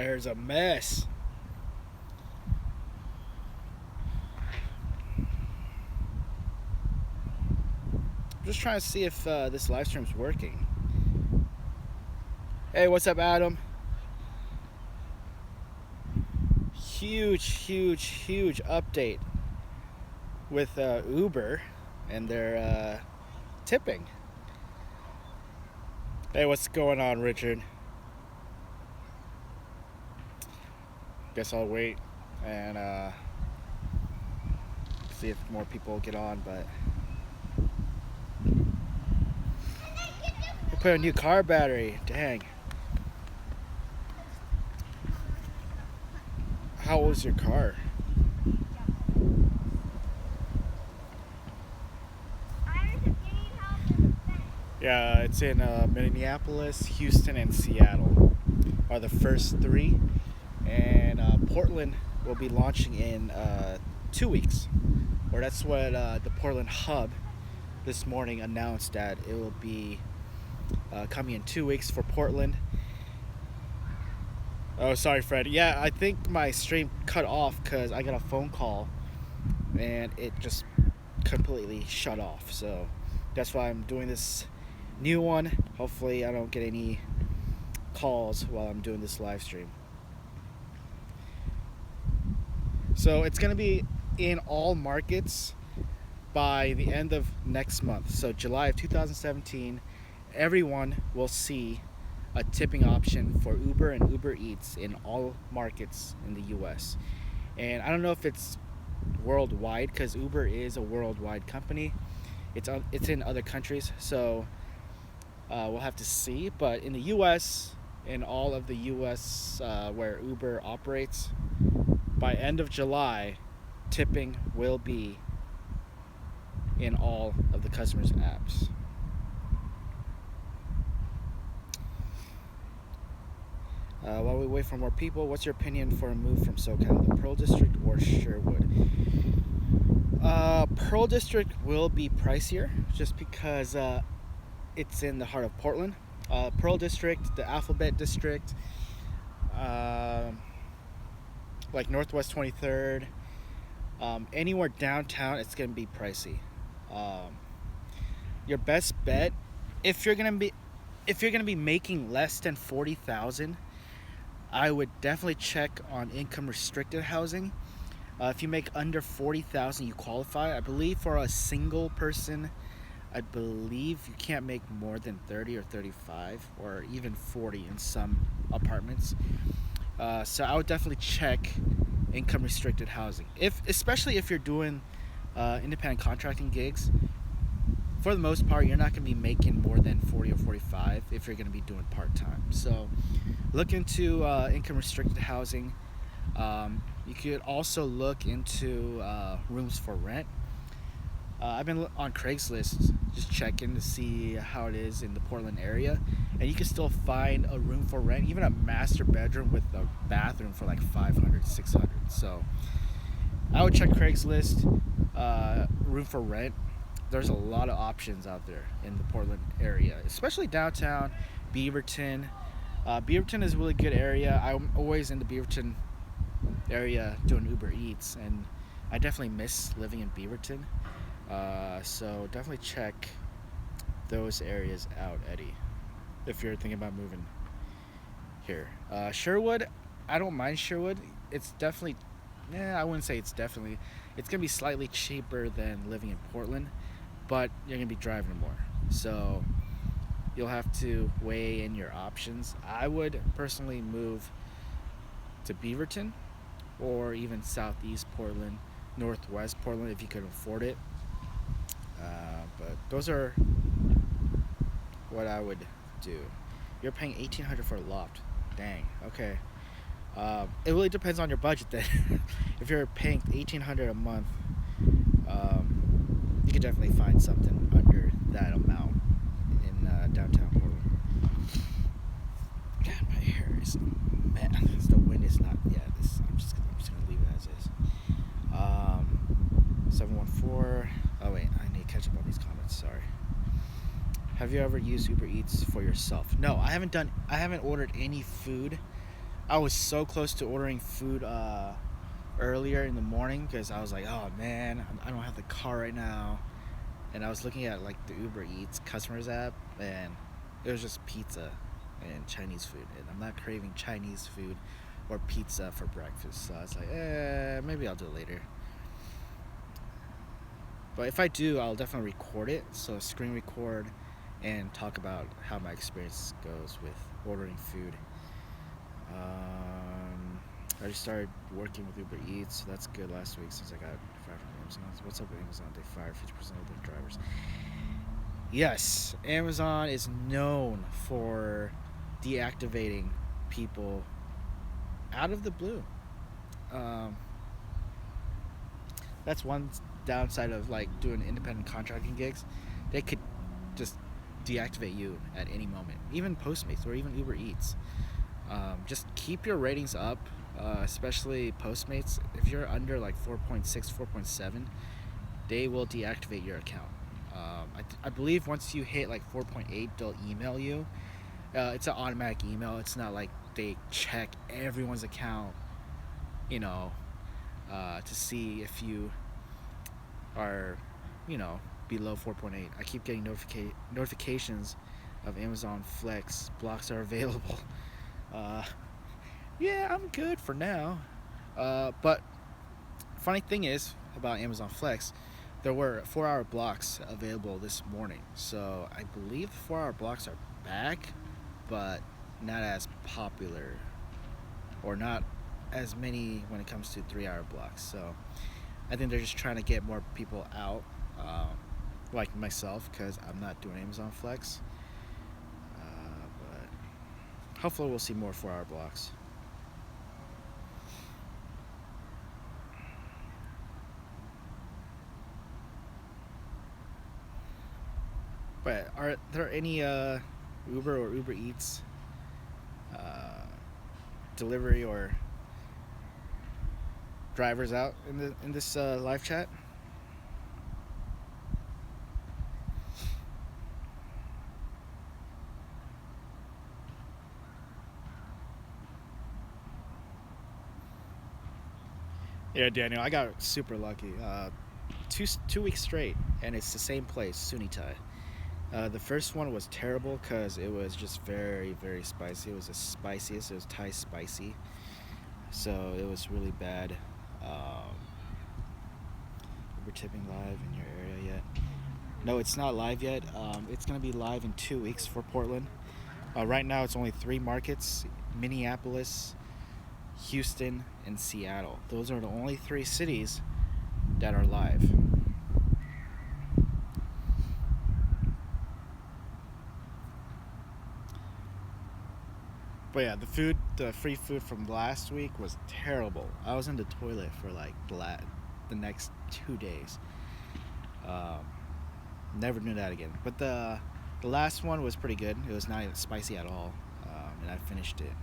There's a mess. I'm just trying to see if this live stream's working. Hey, what's up, Adam? Huge update with Uber and their tipping. Hey, what's going on, Richard? Guess I'll wait and see if more people get on, but they put a new car battery. Dang. How old is your car? Yeah, it's in Minneapolis, Houston, and Seattle are the first three. And Portland will be launching in 2 weeks. Or that's what the Portland hub this morning announced, that it will be coming in 2 weeks for Portland. Oh, sorry, Fred. Yeah, I think my stream cut off because I got a phone call and it just completely shut off. So that's why I'm doing this new one. Hopefully I don't get any calls while I'm doing this live stream. So it's going to be in all markets by the end of next month. So July of 2017, everyone will see a tipping option for Uber and UberEATS in all markets in the US. And I don't know if it's worldwide, because Uber is a worldwide company. It's in other countries, so we'll have to see. But in the US, in all of the US where Uber operates, by end of July, tipping will be in all of the customers' apps. While we wait for more people, what's your opinion for a move from SoCal, the Pearl District or Sherwood? Pearl District will be pricier just because it's in the heart of Portland. Pearl District, the Alphabet District, like Northwest 23rd, anywhere downtown, it's going to be pricey. Your best bet, if you're going to be making less than $40,000, I would definitely check on income restricted housing. If you make under $40,000, you qualify. I believe for a single person, I believe you can't make more than 30 or 35 or even 40 in some apartments. So I would definitely check income restricted housing. Especially if you're doing independent contracting gigs. For the most part, you're not going to be making more than 40 or 45 if you're going to be doing part-time. So look into income restricted housing. You could also look into rooms for rent. I've been on Craigslist just checking to see how it is in the Portland area, and you can still find a room for rent, even a master bedroom with a bathroom, for like $500, $600. So I would check Craigslist, room for rent. There's a lot of options out there in the Portland area, especially downtown, Beaverton. Beaverton is a really good area. I'm always in the Beaverton area doing UberEATS, and I definitely miss living in Beaverton. So definitely check those areas out, Eddie, if you're thinking about moving here. Sherwood, I don't mind Sherwood. It's definitely, I wouldn't say it's definitely, it's going to be slightly cheaper than living in Portland, but you're going to be driving more. So you'll have to weigh in your options. I would personally move to Beaverton or even Southeast Portland, Northwest Portland if you could afford it. But those are what I would do. You're paying $1,800 for a loft. Dang. Okay. It really depends on your budget then. If you're paying $1,800 a month, you could definitely find something under that amount in downtown Portland. God, my hair is mad. The wind is not. Yeah, I'm just gonna leave it as is. 714. Oh wait, I need to catch up on these comments. Sorry. Have you ever used UberEATS for yourself? No, I haven't ordered any food I was so close to ordering food earlier in the morning because I was like, oh man, I don't have the car right now. And I was looking at like the UberEATS customers app, and it was just pizza and Chinese food. And I'm not craving Chinese food or pizza for breakfast. So I was like, maybe I'll do it later. But if I do, I'll definitely record it. So screen record and talk about how my experience goes with ordering food. I just started working with UberEATS, so that's good last week since I got fired from Amazon. What's up with Amazon? They fired 50% of their drivers. Yes, Amazon is known for deactivating people out of the blue. That's one downside of like doing independent contracting gigs. They could just deactivate you at any moment, even Postmates or even UberEATS. Just keep your ratings up, especially Postmates. If you're under like 4.6, 4.7, they will deactivate your account. I believe once you hit like 4.8, they'll email you. It's an automatic email. It's not like they check everyone's account, you know, to see if you are, below 4.8. I keep getting notifications of Amazon Flex blocks are available. Yeah, I'm good for now. But funny thing is about Amazon Flex, there were 4-hour blocks available this morning. So I believe the 4-hour blocks are back, but not as popular or not as many when it comes to 3-hour blocks. So I think they're just trying to get more people out, like myself, because I'm not doing Amazon Flex. But hopefully we'll see more 4-hour blocks. But are there any Uber or UberEATS delivery or drivers out in this live chat? Yeah, Daniel, I got super lucky. Two weeks straight, and it's the same place, Sunitai. The first one was terrible because it was just very, very spicy. It was the spiciest. It was Thai spicy, so it was really bad. Uber tipping live in your area yet? No, it's not live yet. It's gonna be live in 2 weeks for Portland. Right now, it's only 3 markets: Minneapolis, Houston, and Seattle. Those are the only 3 cities that are live. But yeah, the free food from last week was terrible. I was in the toilet for like the next 2 days. Never do that again. But the last one was pretty good. It was not even spicy at all, and I finished it.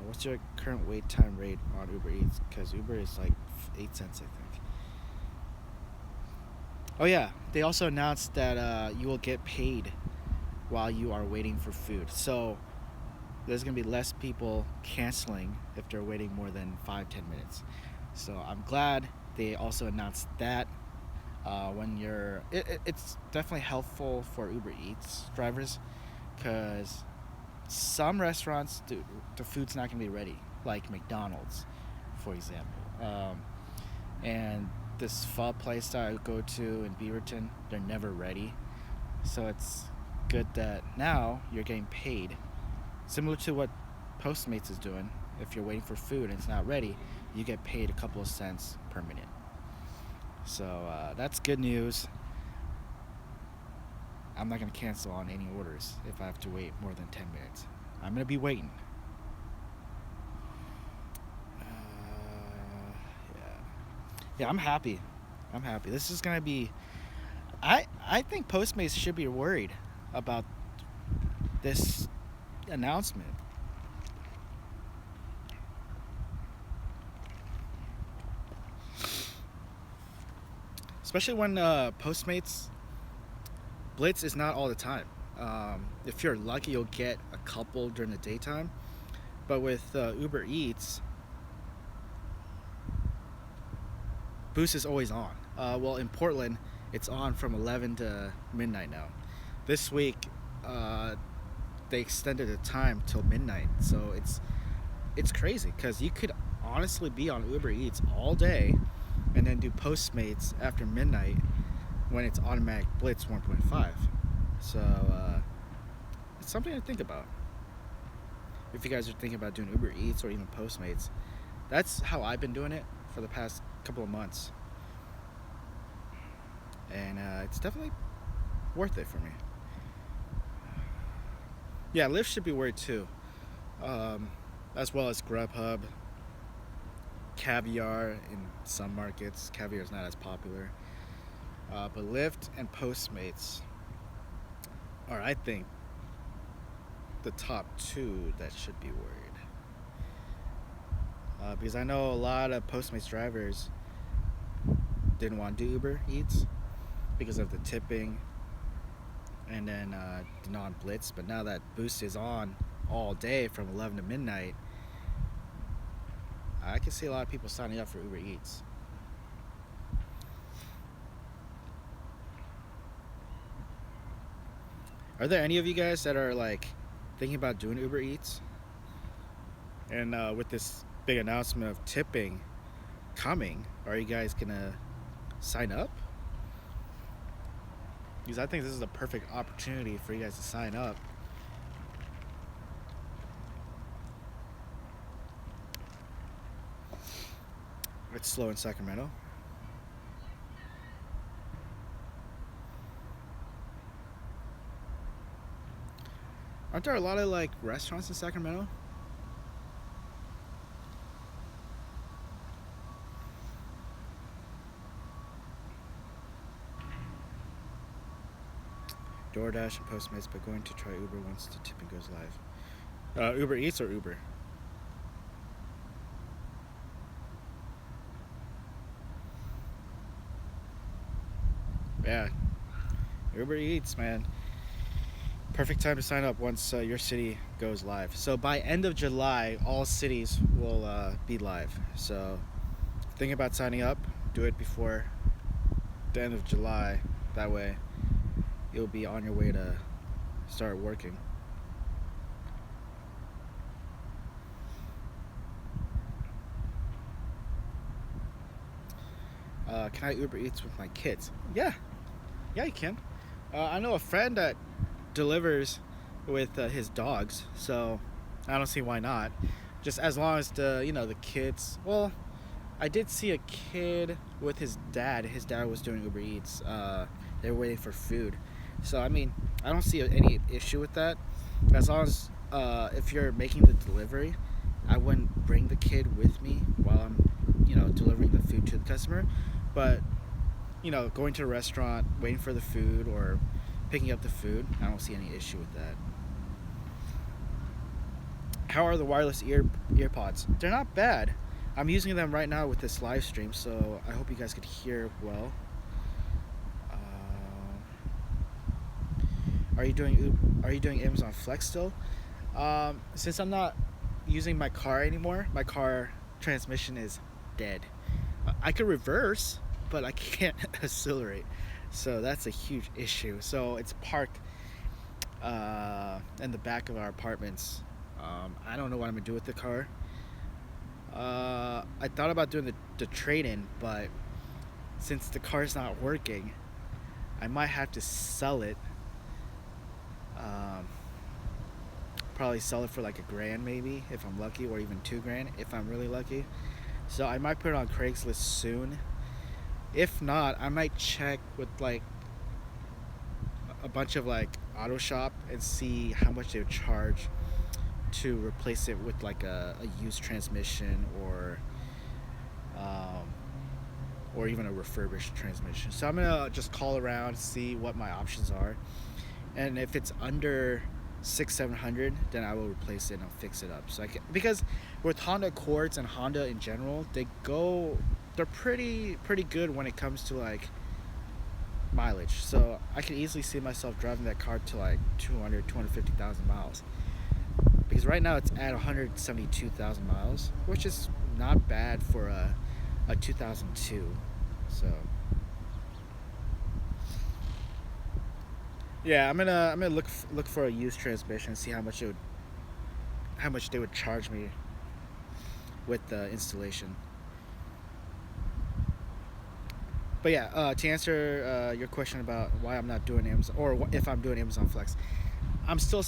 What's your current wait time rate on Uber Eats? Because Uber is like 8 cents, I think. Oh yeah, they also announced that you will get paid while you are waiting for food. So there's gonna be less people canceling if they're waiting more than 5-10 minutes. So I'm glad they also announced that. It's definitely helpful for Uber Eats drivers because some restaurants the food's not gonna be ready, like McDonald's, for example. And this pho place that I go to in Beaverton, they're never ready. So it's good that now you're getting paid, similar to what Postmates is doing. If you're waiting for food and it's not ready, you get paid a couple of cents per minute. So that's good news. I'm not going to cancel on any orders if I have to wait more than 10 minutes. I'm going to be waiting. Yeah, I'm happy. This is going to be... I think Postmates should be worried about this announcement. Especially when Postmates Blitz is not all the time. If you're lucky, you'll get a couple during the daytime. But with Uber Eats, Boost is always on. Well, in Portland, it's on from 11 to midnight now. This week, they extended the time till midnight, so it's crazy because you could honestly be on Uber Eats all day and then do Postmates after midnight when it's automatic Blitz 1.5. So it's something to think about. If you guys are thinking about doing Uber Eats or even Postmates, that's how I've been doing it for the past couple of months. And it's definitely worth it for me. Yeah, Lyft should be worried too. As well as Grubhub, Caviar in some markets. Caviar is not as popular. But Lyft and Postmates are, I think, the top two that should be worried. Because I know a lot of Postmates drivers didn't want to do Uber Eats because of the tipping and then the non-blitz. But now that Boost is on all day from 11 to midnight, I can see a lot of people signing up for Uber Eats. Are there any of you guys that are like thinking about doing Uber Eats? And with this big announcement of tipping coming, are you guys gonna sign up? Because I think this is a perfect opportunity for you guys to sign up. It's slow in Sacramento. Aren't there a lot of like restaurants in Sacramento? DoorDash and Postmates, but going to try Uber once the tipping goes live. Uber Eats or Uber? Yeah, Uber Eats, man. Perfect time to sign up once your city goes live. So by end of July, all cities will be live. So think about signing up. Do it before the end of July. That way, you'll be on your way to start working. Can I Uber Eats with my kids? Yeah, you can. I know a friend that delivers with his dogs, so I don't see why not. Just as long as the kids. Well, I did see a kid with his dad. His dad was doing Uber Eats. They were waiting for food. So I mean, I don't see any issue with that. As long as if you're making the delivery, I wouldn't bring the kid with me while I'm delivering the food to the customer. But going to a restaurant, waiting for the food, or picking up the food, I don't see any issue with that. How are the wireless earpods? They're not bad. I'm using them right now with this live stream, so I hope you guys could hear well. Are you doing Amazon Flex still? Since I'm not using my car anymore, my car transmission is dead. I could reverse, but I can't accelerate, so that's a huge issue. So it's parked in the back of our apartments. I don't know what I'm gonna do with the car. I thought about doing the trade-in, but since the car's not working, I might have to sell it. Probably sell it for like $1,000 maybe if I'm lucky, or even $2,000 if I'm really lucky. So I might put it on Craigslist soon. If not, I might check with like a bunch of like auto shop and see how much they would charge to replace it with like a used transmission or even a refurbished transmission. So I'm gonna just call around, see what my options are, and if it's under $600-700, then I will replace it and I'll fix it up. So because with Honda Accords and Honda in general, they're pretty good when it comes to like mileage. So I could easily see myself driving that car to like 250,000 miles. Because right now it's at 172,000 miles, which is not bad for a 2002. So yeah, I'm gonna look for a used transmission and see how much they would charge me with the installation. But yeah, to answer your question about why I'm not doing Amazon, or if I'm doing Amazon Flex, I'm still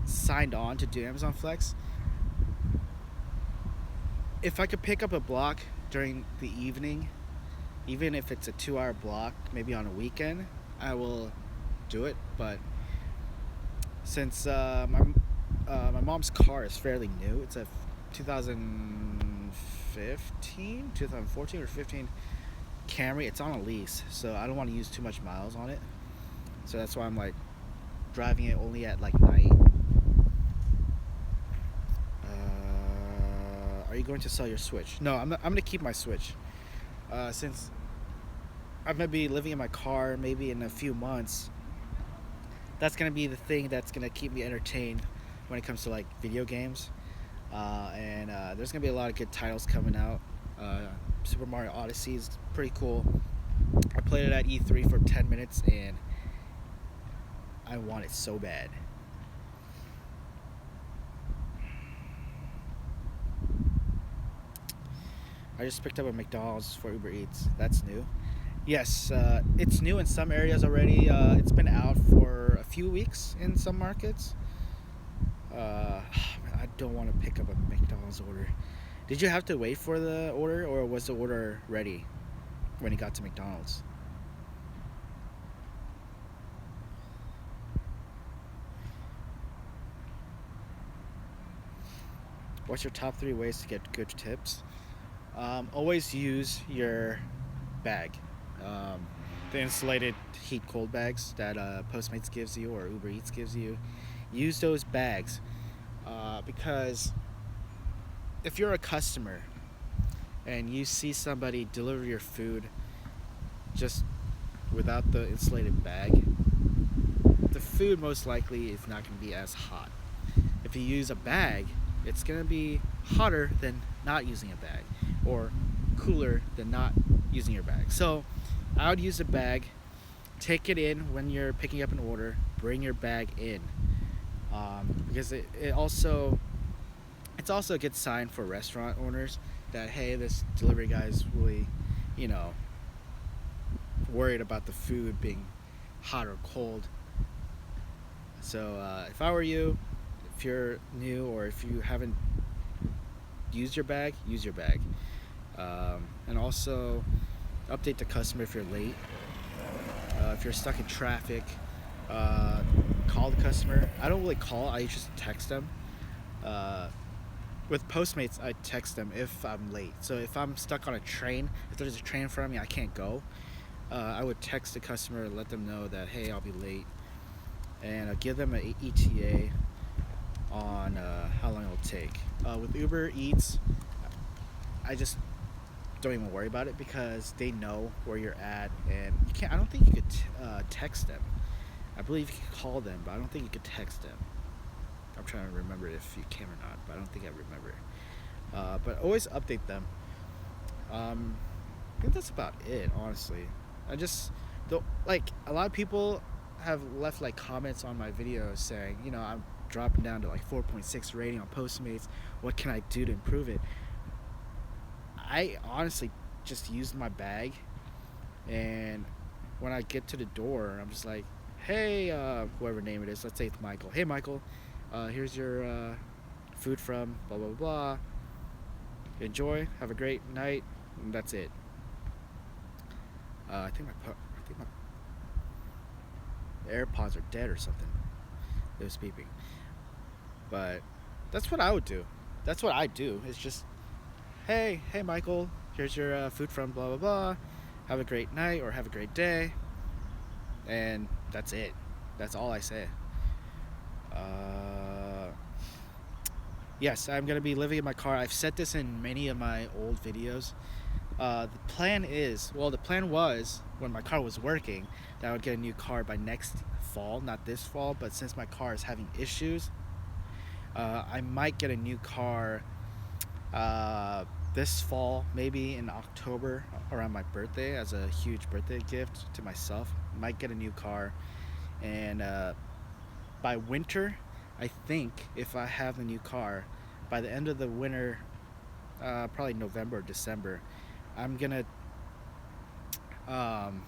signed on to do Amazon Flex. If I could pick up a block during the evening, even if it's a 2-hour block, maybe on a weekend, I will do it. But since my mom's car is fairly new, it's a 2014 or 15 Camry. It's on a lease, so I don't want to use too much miles on it. So that's why I'm like driving it only at like night. Are you going to sell your Switch? No, I'm gonna keep my Switch. Since I'm gonna be living in my car maybe in a few months, that's gonna be the thing that's gonna keep me entertained when it comes to like video games. And there's gonna be a lot of good titles coming out. Super Mario Odyssey is pretty cool. I played it at E3 for 10 minutes and I want it so bad. I just picked up a McDonald's for UberEATS. That's new. Yes, it's new in some areas already. It's been out for a few weeks in some markets. I don't want to pick up a McDonald's order. Did you have to wait for the order, or was the order ready when you got to McDonald's? What's your top 3 ways to get good tips? Always use your bag. The insulated heat cold bags that Postmates gives you or Uber Eats gives you. Use those bags because if you're a customer and you see somebody deliver your food just without the insulated bag, the food most likely is not going to be as hot. If you use a bag, it's going to be hotter than not using a bag, or cooler than not using your bag. So I would use a bag, take it in when you're picking up an order, bring your bag in, because it's also a good sign for restaurant owners that, hey, this delivery guy is really, you know, worried about the food being hot or cold. So if I were you, if you're new or if you haven't used your bag, use your bag. And also update the customer if you're late. If you're stuck in traffic, call the customer. I don't really call, I just text them. With Postmates, I text them if I'm late. So if I'm stuck on a train, if there's a train in front of me, I can't go, I would text the customer and let them know that, hey, I'll be late, and give them an ETA on how long it'll take. With Uber Eats, I just don't even worry about it because they know where you're at, and you can't. I don't think you could text them. I believe you could call them, but I don't think you could text them. I'm trying to remember if you can or not, but I don't think I remember. But always update them. I think that's about it, honestly. I just don't like a lot of people have left like comments on my videos saying, you know, I'm dropping down to like 4.6 rating on Postmates. What can I do to improve it? I honestly just use my bag, and when I get to the door, I'm just like, hey, whoever name it is, let's say it's Michael. Hey, Michael, here's your food from blah, blah, blah. Enjoy. Have a great night. And that's it. I think my AirPods are dead or something. It was beeping. But that's what I would do. That's what I do. It's just, hey, Michael, here's your food from blah, blah, blah. Have a great night or have a great day. And that's it. That's all I say. Yes, I'm going to be living in my car. I've said this in many of my old videos The plan is, well, the plan was when my car was working that I would get a new car by next fall, not this fall, but since my car is having issues, I might get a new car this fall, maybe in October around my birthday as a huge birthday gift to myself. Might get a new car, and by winter, I think if I have a new car, by the end of the winter, probably November or December, I'm gonna um,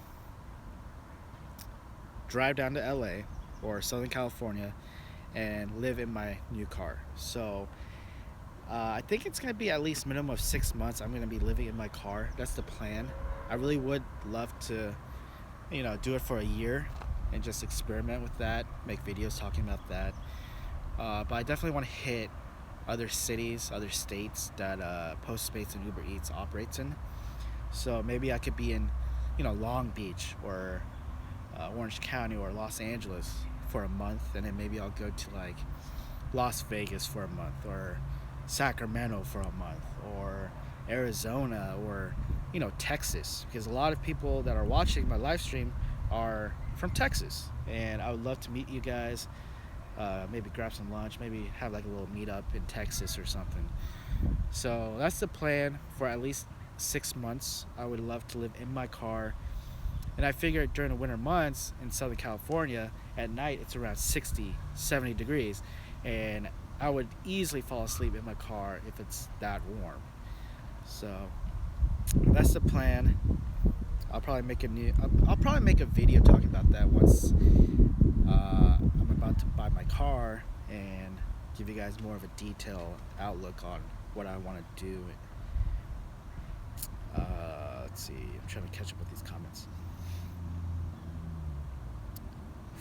drive down to LA or Southern California and live in my new car. So I think it's gonna be at least minimum of 6 months. I'm gonna be living in my car. That's the plan. I really would love to, do it for a year and just experiment with that, make videos talking about that. But I definitely want to hit other cities, other states that Postmates and UberEats operates in. So maybe I could be in, Long Beach or Orange County or Los Angeles for a month, and then maybe I'll go to like Las Vegas for a month, or Sacramento for a month, or Arizona, or Texas, because a lot of people that are watching my live stream are from Texas, and I would love to meet you guys. Maybe grab some lunch, maybe have like a little meetup in Texas or something. So that's the plan for at least 6 months. I would love to live in my car. And I figured during the winter months in Southern California, at night it's around 60, 70 degrees. And I would easily fall asleep in my car if it's that warm. So that's the plan. I'll probably make a video talking about that once I'm about to buy my car, and give you guys more of a detailed outlook on what I want to do. Let's see, I'm trying to catch up with these comments.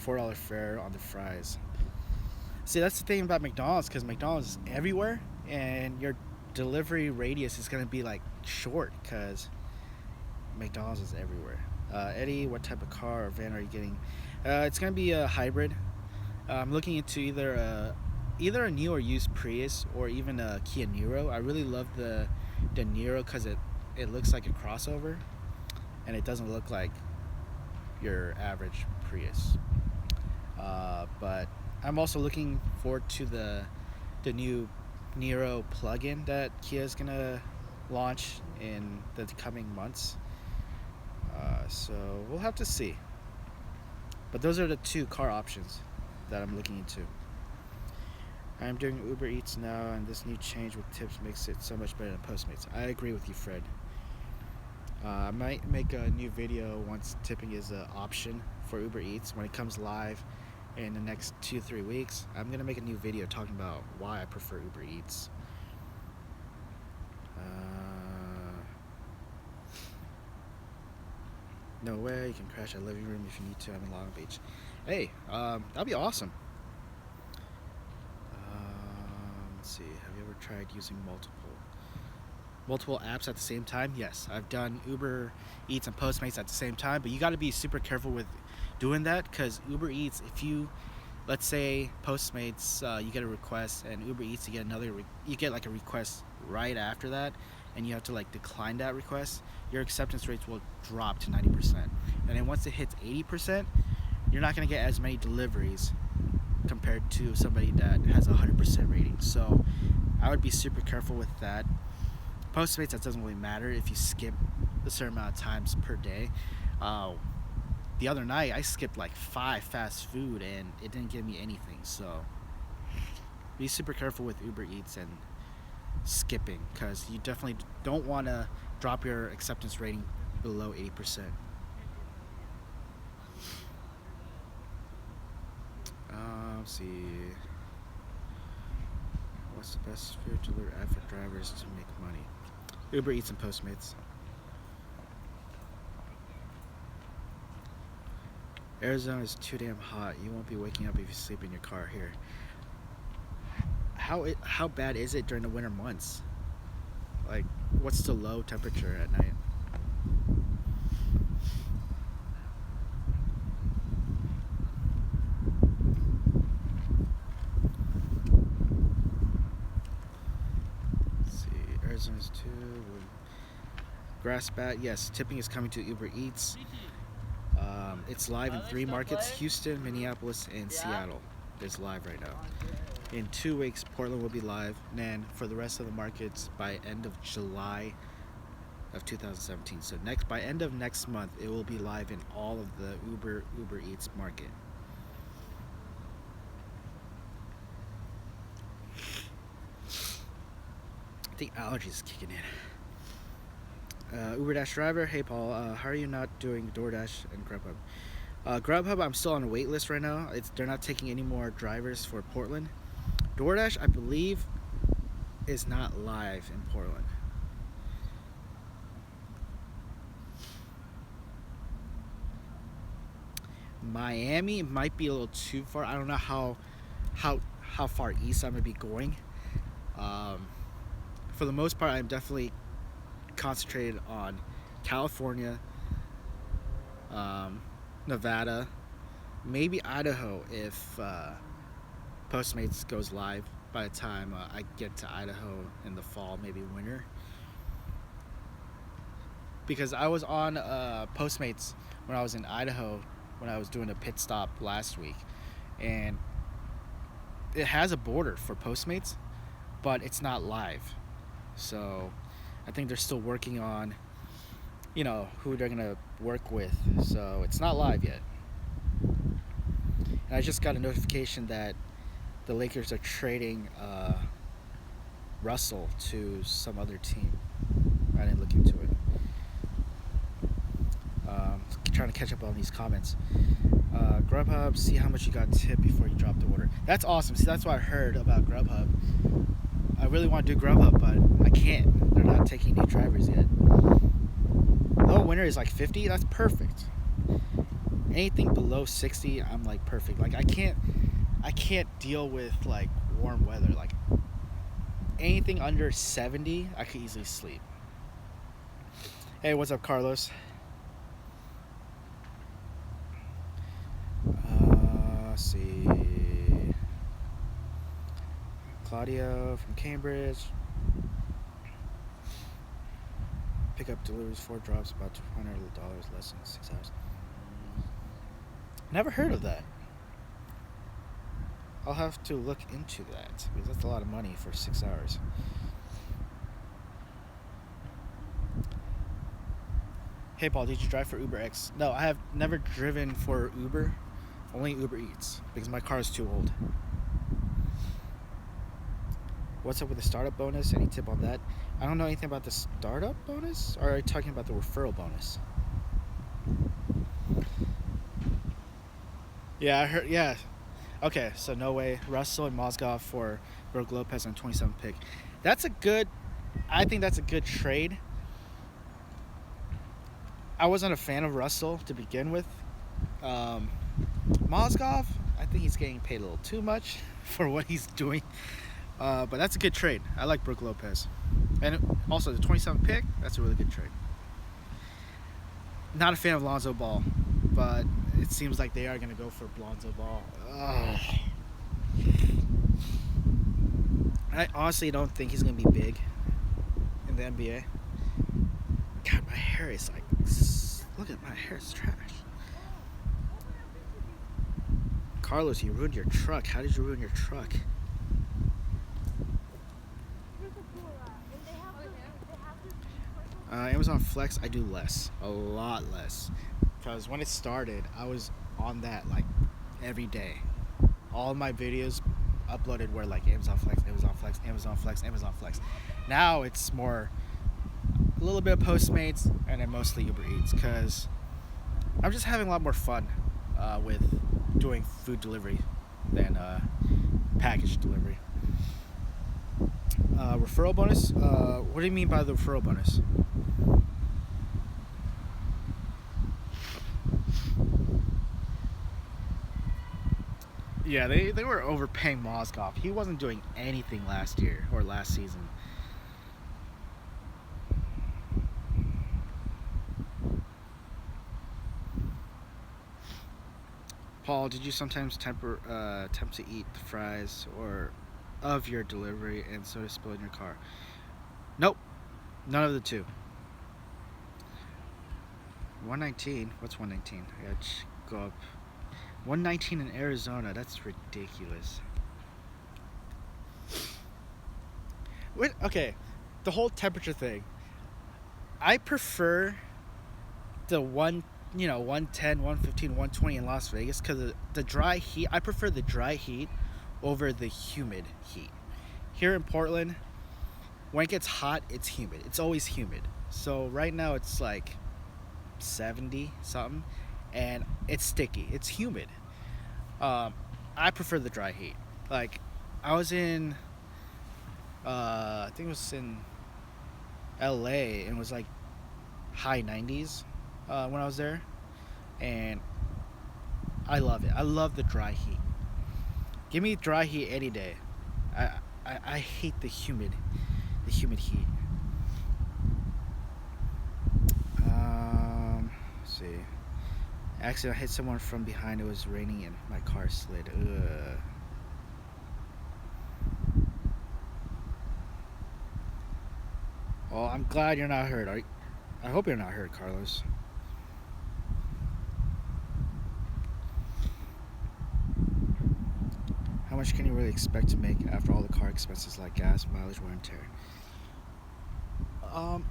$4 fare on the fries. See, that's the thing about McDonald's, because McDonald's is everywhere, and your delivery radius is going to be like short, because McDonald's is everywhere. Eddie, what type of car or van are you getting? It's going to be a hybrid. I'm looking into either a new or used Prius, or even a Kia Niro. I really love the Niro because it looks like a crossover, and it doesn't look like your average Prius. But I'm also looking forward to the new Niro plug-in that Kia is gonna launch in the coming months. So we'll have to see. But those are the two car options that I'm looking into. I'm doing Uber Eats now, and this new change with tips makes it so much better than Postmates. I agree with you, Fred. I might make a new video once tipping is an option for Uber Eats. When it comes live in the next 2-3 weeks, I'm going to make a new video talking about why I prefer Uber Eats. No way, you can crash a living room if you need to. I'm in Long Beach. Hey, that'd be awesome. Let's see, have you ever tried using multiple apps at the same time? Yes, I've done Uber Eats and Postmates at the same time, but you got to be super careful with doing that, because Uber Eats, if you, let's say Postmates, you get a request, and Uber Eats, you get like a request right after that, and you have to like decline that request, your acceptance rates will drop to 90%. And then once it hits 80%, you're not going to get as many deliveries compared to somebody that has a 100% rating. So I would be super careful with that. Postmates, that doesn't really matter if you skip a certain amount of times per day. The other night I skipped like 5 fast food and it didn't give me anything. So be super careful with Uber Eats and skipping, because you definitely don't want to drop your acceptance rating below 80%. Let's see. What's the best food delivery app for drivers to make money? Uber Eats and Postmates. Arizona is too damn hot. You won't be waking up if you sleep in your car here. How bad is it during the winter months? Like, what's the low temperature at night? Let's see, Arizona's too. Grass Bat, yes, tipping is coming to Uber Eats. It's live in 3 markets: Houston, Minneapolis, and Seattle. It's live right now. In 2 weeks, Portland will be live, and then for the rest of the markets by end of July of 2017. So by end of next month, it will be live in all of the Uber Eats market. I think allergies kicking in. Uber Dash driver, hey Paul, how are you not doing DoorDash and Grubhub? Grubhub, I'm still on a wait list right now. They're not taking any more drivers for Portland. DoorDash, I believe, is not live in Portland. Miami might be a little too far. I don't know how far east I'm gonna be going. For the most part, I'm definitely concentrated on California, Nevada, maybe Idaho if Postmates goes live by the time I get to Idaho in the fall, maybe winter. Because I was on Postmates when I was in Idaho when I was doing a pit stop last week, and it has a border for Postmates, but it's not live. So I think they're still working on, who they're gonna work with. So it's not live yet. And I just got a notification that the Lakers are trading Russell to some other team. I didn't look into it. Trying to catch up on these comments. Grubhub, see how much you got tipped before you drop the order. That's awesome. See, that's what I heard about Grubhub. I really want to do Grubhub, but I can't. They're not taking new drivers yet. Low winter is like 50. That's perfect. Anything below 60, I'm like perfect. Like I can't deal with like warm weather. Like anything under 70, I could easily sleep. Hey, what's up, Carlos? Let's see. Claudio from Cambridge. Pickup deliveries 4 drops, about $200 less than 6 hours. Never heard of that. I'll have to look into that because that's a lot of money for 6 hours. Hey Paul, did you drive for UberX? No, I have never driven for Uber, only Uber Eats because my car is too old. What's up with the startup bonus? Any tip on that? I don't know anything about the startup bonus. Or are you talking about the referral bonus? Yeah, I heard. Yeah. Okay, so no way. Russell and Mozgov for Brook Lopez on 27th pick. I think that's a good trade. I wasn't a fan of Russell to begin with. Mozgov, I think he's getting paid a little too much for what he's doing. But that's a good trade. I like Brook Lopez. And also the 27th pick, that's a really good trade. Not a fan of Lonzo Ball, but it seems like they are going to go for Lonzo Ball. Ugh. I honestly don't think he's going to be big in the NBA. God, my hair is like... Look at my hair, it's trash. Carlos, you ruined your truck. How did you ruin your truck? Amazon Flex, I do less. A lot less. Because when it started, I was on that like every day. All of my videos uploaded were like Amazon Flex, Amazon Flex, Amazon Flex, Amazon Flex. Now it's more a little bit of Postmates and then mostly Uber Eats because I'm just having a lot more fun with doing food delivery than package delivery. Referral bonus? What do you mean by the referral bonus? Yeah, they were overpaying Mozgov. He wasn't doing anything last year or last season. Paul, did you sometimes attempt to eat the fries or of your delivery and soda spill in your car? Nope, none of the two. 119. What's 119? I gotta go up. 119 in Arizona. That's ridiculous. Wait, okay, the whole temperature thing. I prefer the 110, 115, 120 in Las Vegas because the dry heat. I prefer the dry heat over the humid heat. Here in Portland, when it gets hot, it's humid. It's always humid. So right now it's like 70 something, and it's sticky. It's humid. I prefer the dry heat. Like, I was in, I think it was in LA, and it was like high 90s when I was there, and I love it. I love the dry heat. Give me dry heat any day. I I hate the humid heat. Let's see. Accidentally hit someone from behind. It was raining and my car slid. Ugh. Well, I'm glad you're not hurt. I hope you're not hurt, Carlos. How much can you really expect to make after all the car expenses like gas, mileage, wear and tear? Um,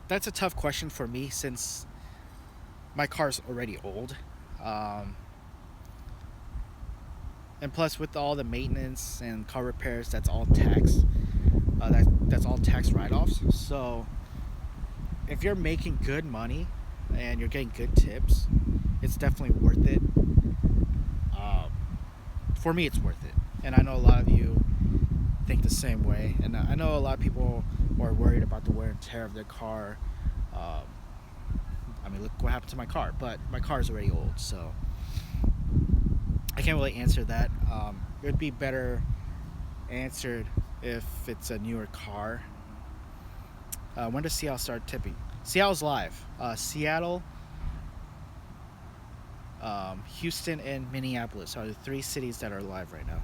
that's a tough question for me since my car's already old. Um, and plus, with all the maintenance and car repairs, that's all tax. That's all tax write-offs. So, if you're making good money and you're getting good tips, it's definitely worth it. Um, for me, it's worth it, and I know a lot of you think the same way. And I know a lot of people are worried about the wear and tear of their car. Um, I mean, look what happened to my car, but my car is already old, so I can't really answer that. It would be better answered if it's a newer car. When does Seattle start tipping? Seattle's live. Seattle, Houston, and Minneapolis are the three cities that are live right now.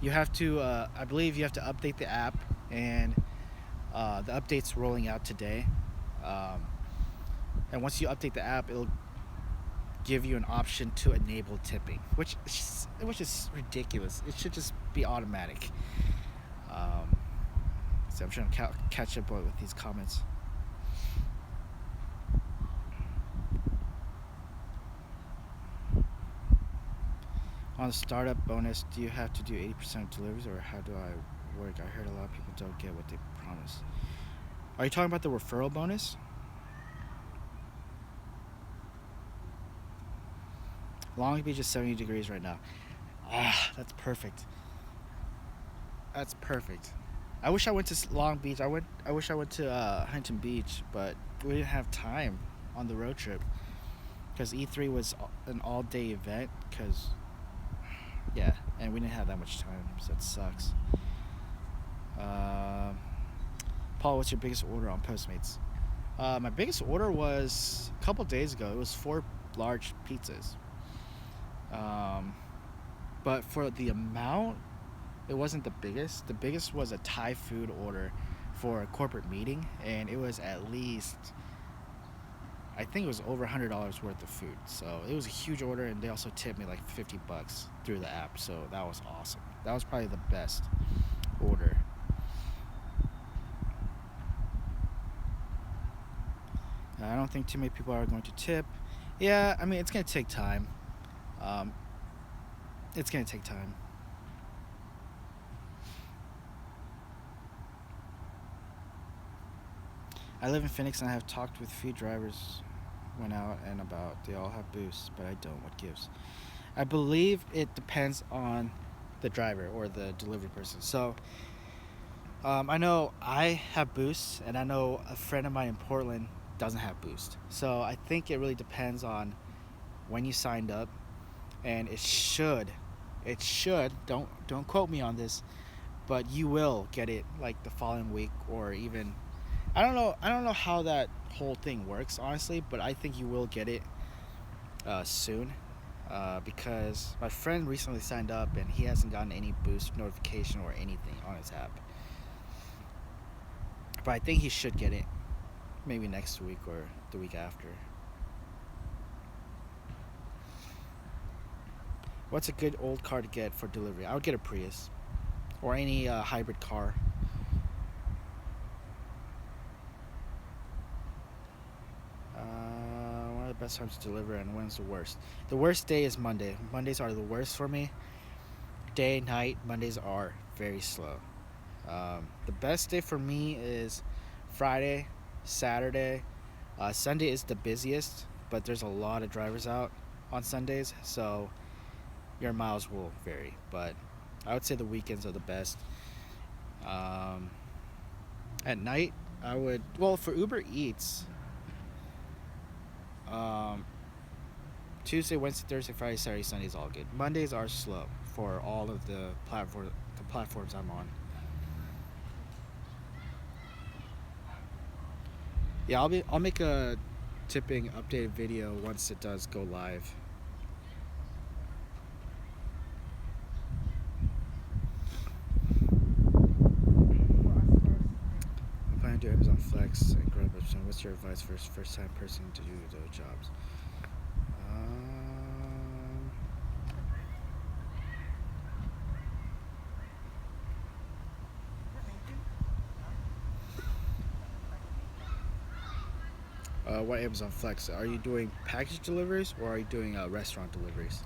You have to, I believe you have to update the app, and the update's rolling out today. And once you update the app, it'll give you an option to enable tipping, which is ridiculous. It should just be automatic. So I'm trying to catch up with these comments. On the startup bonus, do you have to do 80% of deliveries, or how do I work? I heard a lot of people don't get what they promise. Are you talking about the referral bonus? Long Beach is 70 degrees right now. Ah, that's perfect. That's perfect. I wish I went to Long Beach. I wish I went to Huntington Beach, but we didn't have time on the road trip because E3 was an all-day event. And we didn't have that much time, so that sucks. Paul, what's your biggest order on Postmates? My biggest order was a couple days ago. It was 4 large pizzas. But for the amount, it wasn't the biggest. The biggest was a Thai food order for a corporate meeting, and it was at least, I think it was over $100 worth of food. So it was a huge order, and they also tipped me like $50 through the app. So that was awesome. That was probably the best order. I don't think too many people are going to tip. Yeah, I mean, it's going to take time. It's going to take time. I live in Phoenix, and I have talked with a few drivers when out and about. They all have boosts, but I don't. What gives? I believe it depends on the driver or the delivery person. So I know I have boosts, and I know a friend of mine in Portland doesn't have boost. So I think it really depends on when you signed up, and it should don't quote me on this, but you will get it like the following week, or even I don't know how that whole thing works, honestly, but I think you will get it soon, because my friend recently signed up and he hasn't gotten any boost notification or anything on his app. But I think he should get it. maybe next week or the week after. What's a good old car to get for delivery? I would get a Prius or any hybrid car. One of the best times to deliver, and when's the worst? The worst day is Monday. Mondays are the worst for me. Day, night, Mondays are very slow. The best day for me is Friday, Saturday. Sunday is the busiest, but there's a lot of drivers out on Sundays, so your miles will vary. But I would say the weekends are the best. At night, I would, well, for UberEATS, Tuesday, Wednesday, Thursday, Friday, Saturday, Sunday is all good. Mondays are slow for all of the platforms I'm on. Yeah, I'll make a tipping updated video once it does go live. I'm planning to do Amazon Flex and grow up. So what's your advice for a first time person to do those jobs? What Amazon Flex? Are you doing package deliveries or are you doing restaurant deliveries?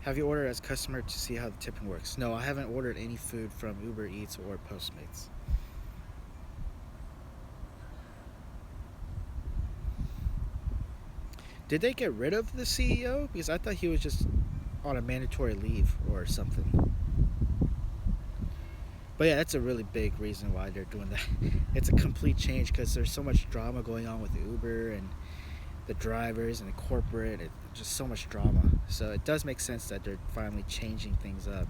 Have you ordered as customer to see how the tipping works? No, I haven't ordered any food from UberEATS or Postmates. Did they get rid of the CEO? Because I thought he was just on a mandatory leave or something. But yeah, that's a really big reason why they're doing that. It's a complete change because there's so much drama going on with Uber and the drivers and the corporate. It's just so much drama. So it does make sense that they're finally changing things up.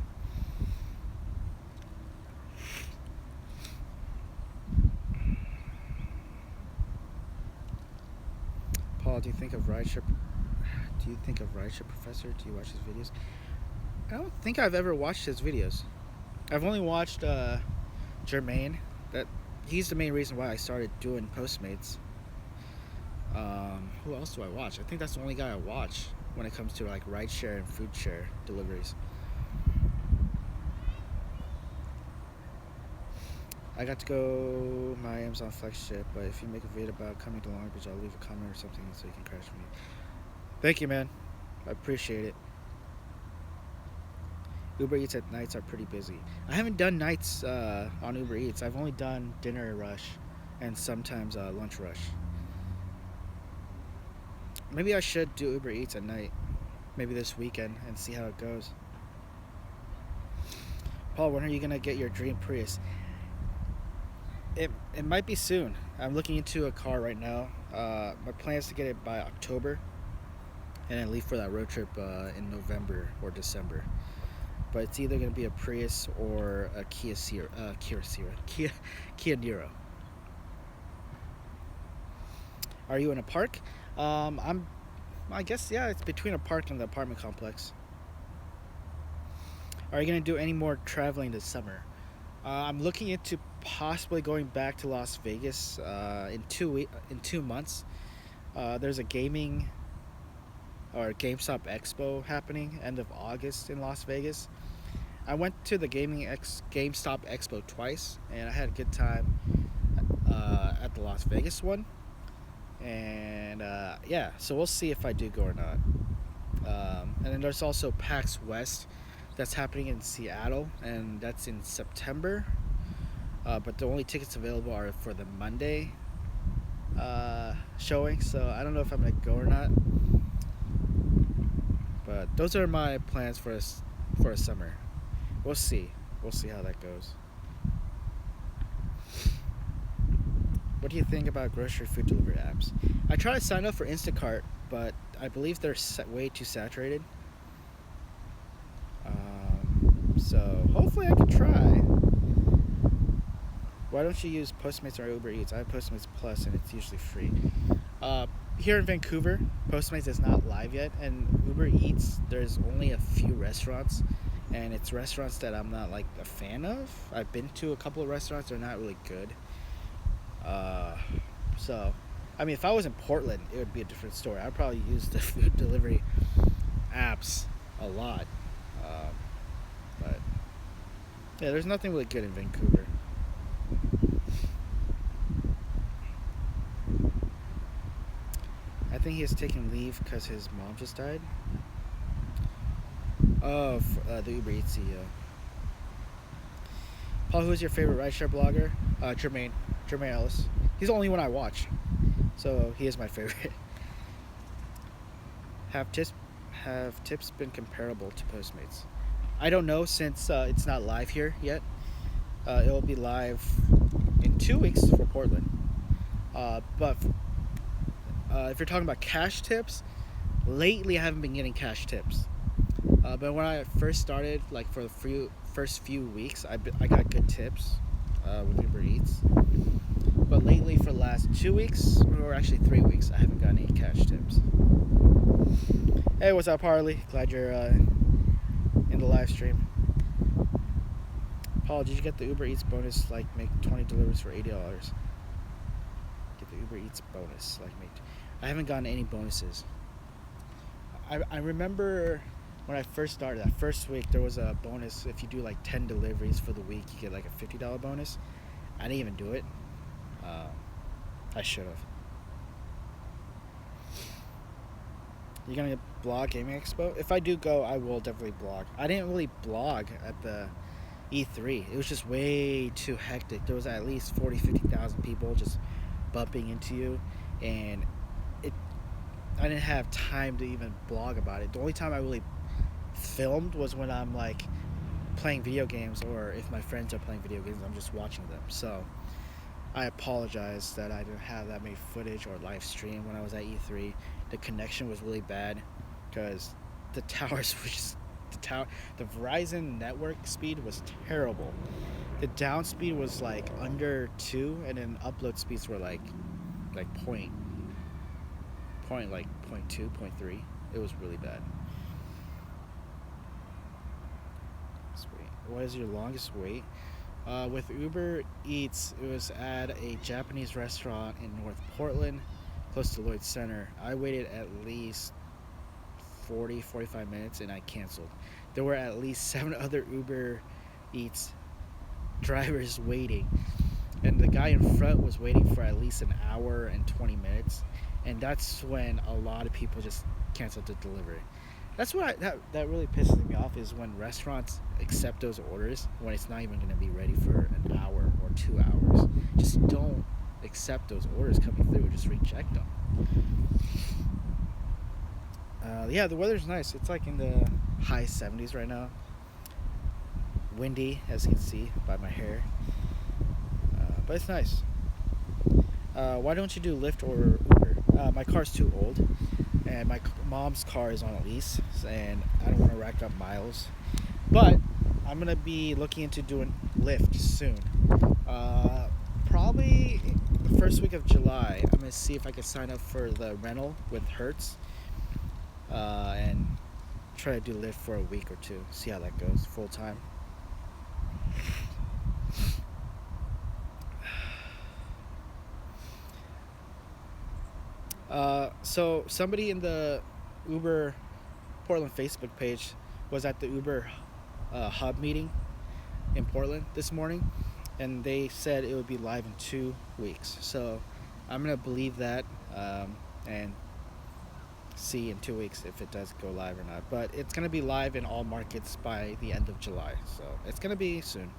Paul, do you think of rideshare Professor? Do you watch his videos? I don't think I've ever watched his videos. I've only watched Jermaine. He's the main reason why I started doing Postmates. Who else do I watch? I think that's the only guy I watch when it comes to like rideshare and food share deliveries. I got to go my Amazon Flex ship, but if you make a video about coming to Long Beach, I'll leave a comment or something so you can crash for me. Thank you, man. I appreciate it. UberEATS at nights are pretty busy. I haven't done nights on UberEATS. I've only done dinner rush and sometimes lunch rush. Maybe I should do UberEATS at night. Maybe this weekend and see how it goes. Paul, when are you going to get your dream Prius? It might be soon. I'm looking into a car right now. My plan is to get it by October and then leave for that road trip in November or December. But it's either going to be a Prius or a Kia Niro. Are you in a park? I guess, yeah, it's between a park and the apartment complex. Are you going to do any more traveling this summer? I'm looking into possibly going back to Las Vegas in 2 months. There's a gaming or GameStop Expo happening end of August in Las Vegas. I went to the GameStop Expo twice, and I had a good time at the Las Vegas one. And yeah, so we'll see if I do go or not. And then there's also PAX West that's happening in Seattle, and that's in September. But the only tickets available are for the Monday showing, so I don't know if I'm gonna go or not. But those are my plans for a summer. We'll see how that goes. What do you think about grocery food delivery apps? I tried to sign up for Instacart, but I believe they're way too saturated. So hopefully I can try. Why don't you use Postmates or UberEATS? I have Postmates Plus and it's usually free. Here in Vancouver, Postmates is not live yet, and UberEATS, there's only a few restaurants and it's restaurants that I'm not like a fan of. I've been to a couple of restaurants; they're not really good. So, I mean, if I was in Portland, it would be a different story. I'd probably use the food delivery apps a lot. Um, but yeah, there's nothing really good in Vancouver. I think he has taken leave because his mom just died. Oh, the Uber Eats CEO. Paul, who's your favorite rideshare blogger? Jermaine Ellis. He's the only one I watch, so he is my favorite. Have tips been comparable to Postmates? I don't know since it's not live here yet. It'll be live in 2 weeks for Portland. But if you're talking about cash tips, lately I haven't been getting cash tips. But when I first started, like for the first few weeks, I got good tips with Uber Eats. But lately, for the last 2 weeks, or actually 3 weeks, I haven't gotten any cash tips. Hey, what's up, Harley? Glad you're in the live stream. Paul, did you get the Uber Eats bonus? Like, make 20 deliveries for $80. Get the Uber Eats bonus. I haven't gotten any bonuses. I remember when I first started, that first week, there was a bonus. If you do like 10 deliveries for the week, you get like a $50 bonus. I didn't even do it. I should have. You gonna blog Gaming Expo? If I do go, I will definitely blog. I didn't really blog at the E3. It was just way too hectic. There was at least 50,000 people just bumping into you, and I didn't have time to even blog about it. The only time I really filmed was when I'm like playing video games, or if my friends are playing video games, I'm just watching them. So I apologize that I didn't have that many footage or live stream when I was at E3. The connection was really bad because the towers were just the Verizon network speed was terrible. The down speed was like under 2, and then upload speeds were like point 0.2, 0.3. It was really bad. Sweet. What is your longest wait? With Uber Eats, it was at a Japanese restaurant in North Portland, close to Lloyd Center. I waited at least 45 minutes and I canceled. There were at least 7 other Uber Eats drivers waiting, and the guy in front was waiting for at least an hour and 20 minutes, and that's when a lot of people just canceled the delivery. That's what that really pisses me off, is when restaurants accept those orders when it's not even going to be ready for an hour or 2 hours. Just don't accept those orders coming through. Just reject them. Yeah, the weather's nice. It's like in the high 70s right now. Windy, as you can see by my hair. But it's nice. Why don't you do Lyft or Uber? My car's too old, and my mom's car is on a lease, and I don't want to rack up miles. But I'm going to be looking into doing Lyft soon. Probably the first week of July. I'm going to see if I can sign up for the rental with Hertz, and try to do Lyft for a week or two. See how that goes full time. So somebody in the Uber Portland Facebook page was at the Uber hub meeting in Portland this morning, and they said it would be live in 2 weeks. So I'm gonna believe that, and see in 2 weeks if it does go live or not. But it's gonna be live in all markets by the end of July, so it's gonna be soon.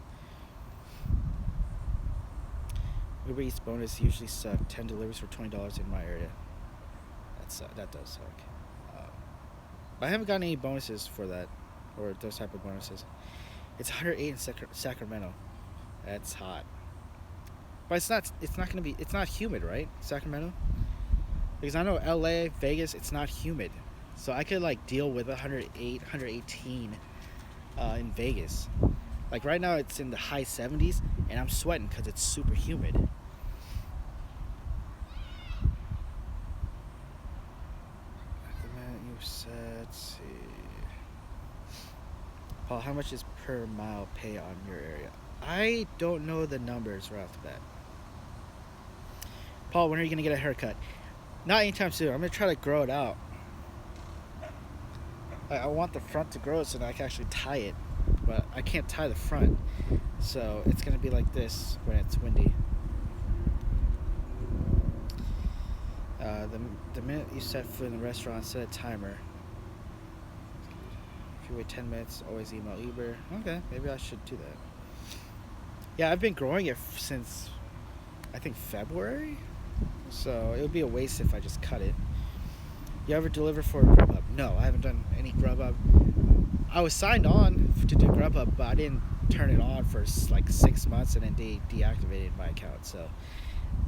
Uber Eats bonus usually suck. 10 deliveries for $20 in my area. That does suck. But I haven't gotten any bonuses for that, or those type of bonuses. It's 108 in Sacramento. That's hot. But it's not gonna be. It's not humid, right? Sacramento. Because I know LA, Vegas, it's not humid, so I could like deal with 108, 118 in Vegas. Like right now, it's in the high 70s, and I'm sweating because it's super humid. Let's see. Paul, how much is per mile pay on your area? I don't know the numbers right off the bat. Paul, when are you going to get a haircut? Not anytime soon. I'm going to try to grow it out. I want the front to grow so that I can actually tie it. But I can't tie the front. So it's going to be like this when it's windy. The minute you set foot in the restaurant, set a timer. If you wait 10 minutes, always email Uber. Okay, maybe I should do that. Yeah, I've been growing it since, I think, February. So it would be a waste if I just cut it. You ever deliver for Grubhub? No, I haven't done any Grubhub. I was signed on to do Grubhub, but I didn't turn it on for like 6 months, and then they deactivated my account. So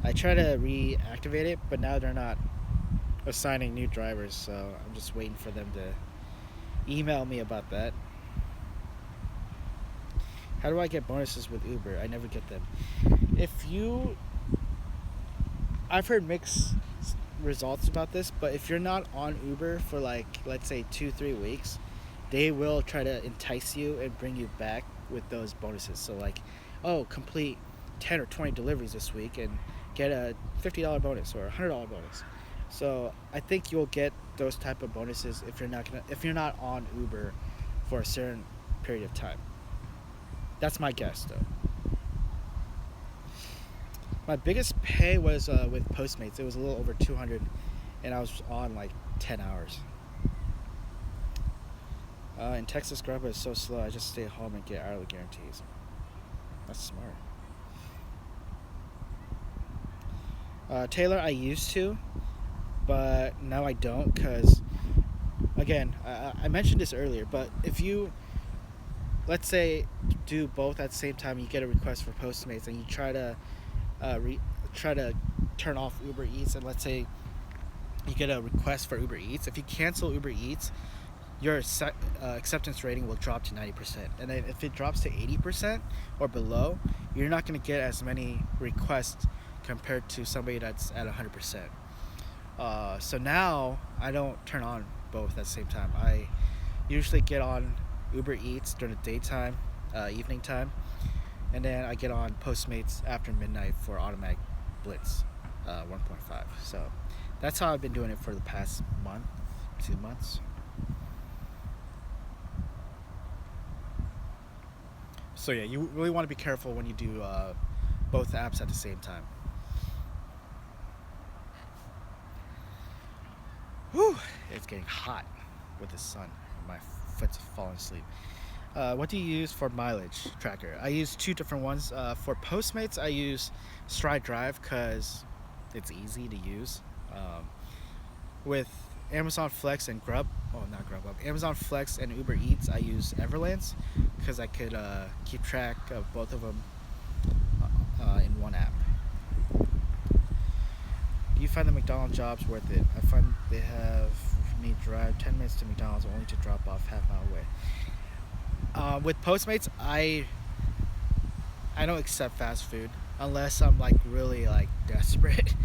I tried to reactivate it, but now they're not assigning new drivers, so I'm just waiting for them to email me about that. How do I get bonuses with Uber? I never get them. I've heard mixed results about this, but if you're not on Uber for like, let's say 2-3 weeks, they will try to entice you and bring you back with those bonuses. So like, oh, complete 10 or 20 deliveries this week and get a $50 bonus or a $100 bonus. So I think you'll get those type of bonuses if you're not on Uber for a certain period of time. That's my guess, though. My biggest pay was with Postmates. It was a little over 200, and I was on like 10 hours. In Texas, Grubhub is so slow. I just stay home and get hourly guarantees. That's smart. Taylor, I used to, but now I don't, because again, I mentioned this earlier, but if you, let's say, do both at the same time, you get a request for Postmates, and you try to turn off Uber Eats, and let's say you get a request for Uber Eats. If you cancel Uber Eats, your acceptance rating will drop to 90%, and then if it drops to 80% or below, you're not going to get as many requests compared to somebody that's at 100%. So now I don't turn on both at the same time. I usually get on Uber Eats during the daytime, evening time, and then I get on Postmates after midnight for automatic blitz 1.5. So that's how I've been doing it for the past month, 2 months. So yeah, you really want to be careful when you do both apps at the same time. Whew, it's getting hot with the sun. My foot's falling asleep. What do you use for mileage tracker? I use 2 different ones. For Postmates, I use Stride Drive because it's easy to use. With Amazon Flex and Amazon Flex and Uber Eats, I use Everlance because I could keep track of both of them in one app. Do you find the McDonald's jobs worth it? I find they have me drive 10 minutes to McDonald's only to drop off half mile away. With Postmates, I don't accept fast food unless I'm like really like desperate.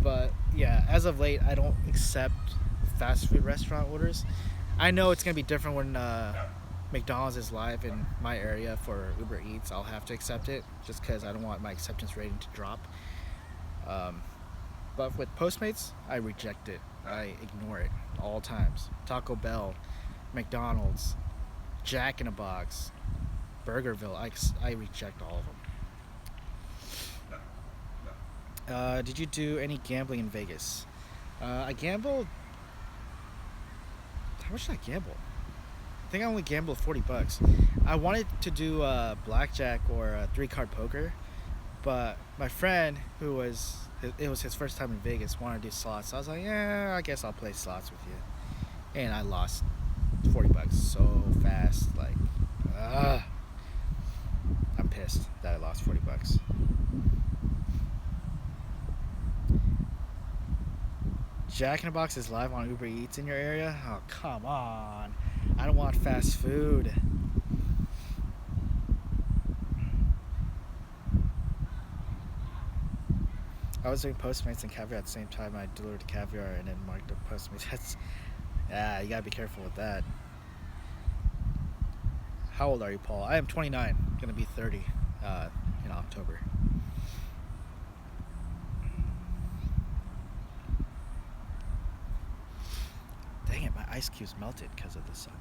But yeah, as of late, I don't accept fast food restaurant orders. I know it's gonna be different when McDonald's is live in my area for Uber Eats. I'll have to accept it just because I don't want my acceptance rating to drop. But with Postmates, I reject it. I ignore it all times. Taco Bell, McDonald's, Jack in the Box, Burgerville, I reject all of them. Did you do any gambling in Vegas? I gambled. How much did I gamble? I think I only gambled $40. I wanted to do blackjack or 3-card poker, but my friend, it was his first time in Vegas, wanted to do slots. So I was like, yeah, I guess I'll play slots with you. And I lost $40 so fast. Like, I'm pissed that I lost $40. Jack in the Box is live on Uber Eats in your area? Oh, come on. I don't want fast food. I was doing Postmates and Caviar at the same time. I delivered caviar and then marked up Postmates. You gotta be careful with that. How old are you, Paul? I am 29. Gonna be 30 in October. Dang it, my ice cubes melted because of the sun.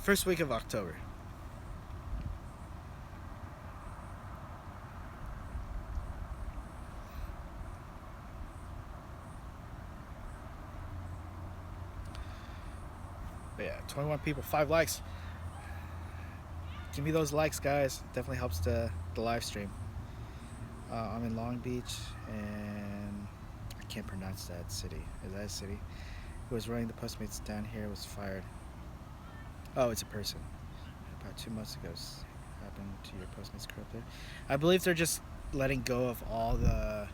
First week of October. But yeah, 21 people, 5 likes. Give me those likes, guys. Definitely helps the live stream. I'm in Long Beach, and I can't pronounce that city. Is that a city? Who was running the Postmates down here was fired. Oh, it's a person. About 2 months ago, happened to your Postmates crew up there. I believe they're just letting go of all the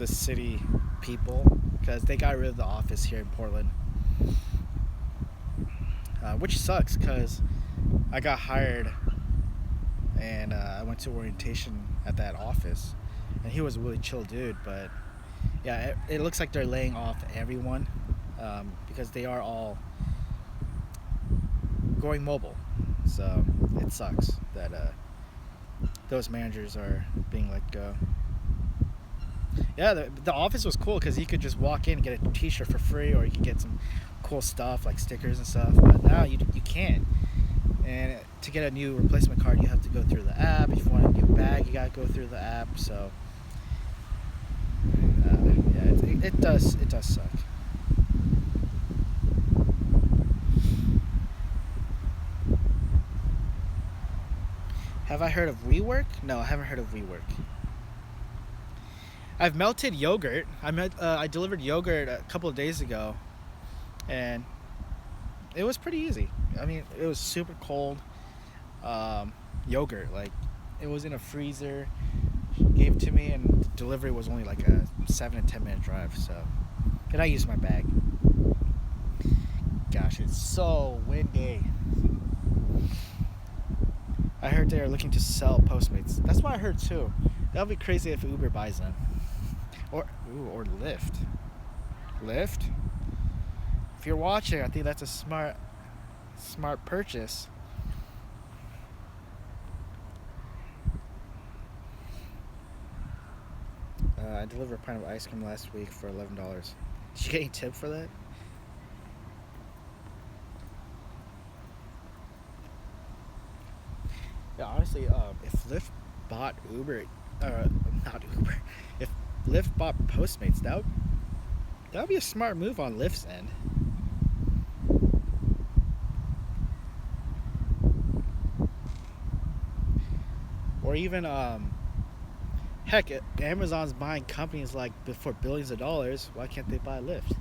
city people because they got rid of the office here in Portland, which sucks because I got hired and I went to orientation at that office, and he was a really chill dude. But yeah, it looks like they're laying off everyone because they are all going mobile. So it sucks that those managers are being let go. Yeah, the office was cool because you could just walk in and get a t-shirt for free, or you could get some cool stuff like stickers and stuff. But now you can't. And to get a new replacement card, you have to go through the app. If you want a new bag, you gotta go through the app. So yeah, it does suck. Have I heard of WeWork? No, I haven't heard of WeWork. I've melted yogurt. I delivered yogurt a couple of days ago, and it was pretty easy. I mean, it was super cold yogurt. Like, it was in a freezer. She gave it to me, and the delivery was only like a 7 to 10 minute drive. So, and I used my bag. Gosh, it's so windy. I heard they are looking to sell Postmates. That's what I heard too. That would be crazy if Uber buys them. Or Lyft. Lyft? If you're watching, I think that's a smart purchase. I delivered a pint of ice cream last week for $11. Did you get any tip for that? Yeah, honestly, if Lyft bought not Uber, if Lyft bought Postmates, that would be a smart move on Lyft's end. Or even, heck, Amazon's buying companies like for billions of dollars. Why can't they buy Lyft?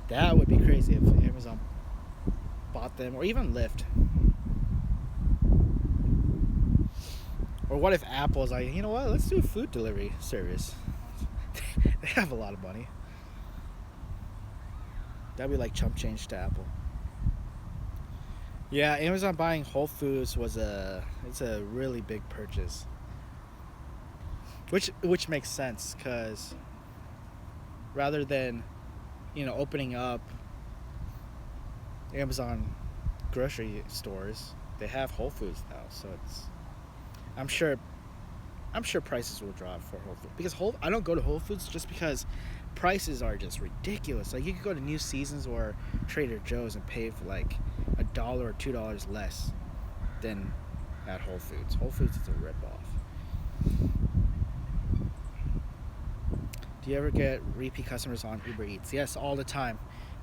That would be crazy if Amazon bought them, or even Lyft. Or what if Apple's like, you know what, let's do a food delivery service. They have a lot of money. That'd be like chump change to Apple. Yeah, Amazon buying Whole Foods it's a really big purchase. Which makes sense, because rather than, opening up Amazon grocery stores, they have Whole Foods now. So I'm sure prices will drop for Whole Foods, because I don't go to Whole Foods just because prices are just ridiculous. Like, you could go to New Seasons or Trader Joe's and pay for like $1 or $2 less than at Whole Foods. Whole Foods is a ripoff. Do you ever get repeat customers on UberEATS? Yes, all the time.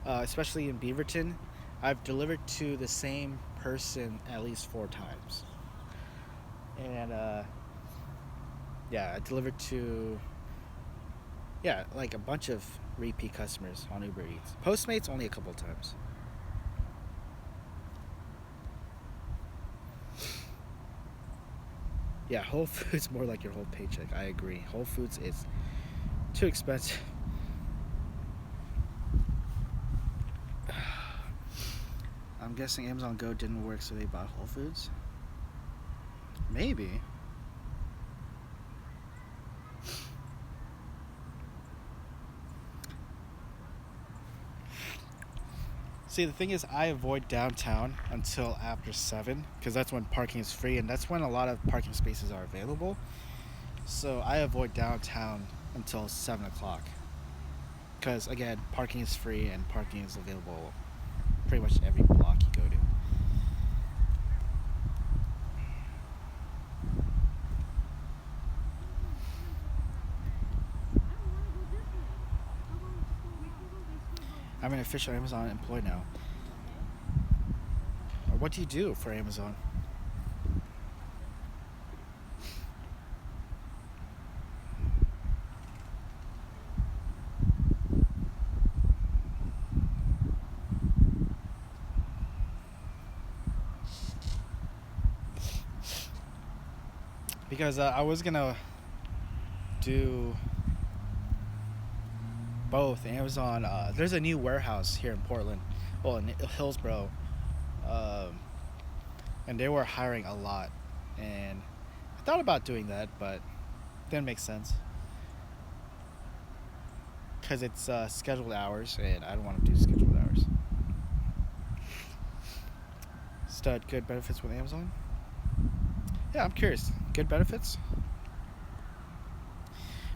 Especially in Beaverton, I've delivered to the same person at least 4 times. And I delivered to like a bunch of repeat customers on UberEATS. Postmates only a couple of times. Yeah, Whole Foods more like your whole paycheck. I agree. Whole Foods is too expensive. I'm guessing Amazon Go didn't work, so they bought Whole Foods. Maybe. See, the thing is, I avoid downtown until after 7 because that's when parking is free and that's when a lot of parking spaces are available. So I avoid downtown until 7 o'clock because, again, parking is free and parking is available pretty much every block you go to. I'm an official Amazon employee now. What do you do for Amazon? Because I was gonna do both. Amazon, there's a new warehouse here in Portland, well, in Hillsboro, um, and they were hiring a lot, and I thought about doing that, but it didn't make sense because it's scheduled hours, and I don't want to do scheduled hours. Stud, good benefits with Amazon? Yeah, I'm curious. Good benefits?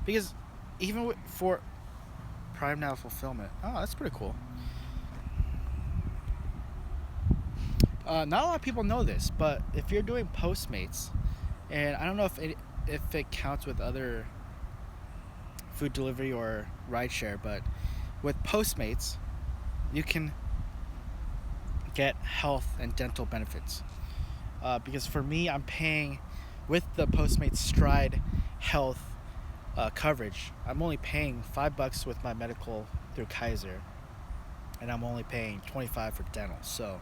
Because even for Prime Now fulfillment, oh, that's pretty cool. Not a lot of people know this, but if you're doing Postmates, and I don't know if it counts with other food delivery or rideshare, but with Postmates, you can get health and dental benefits. Because for me, I'm paying with the Postmates Stride Health coverage. I'm only paying $5 with my medical through Kaiser, and I'm only paying $25 for dental. So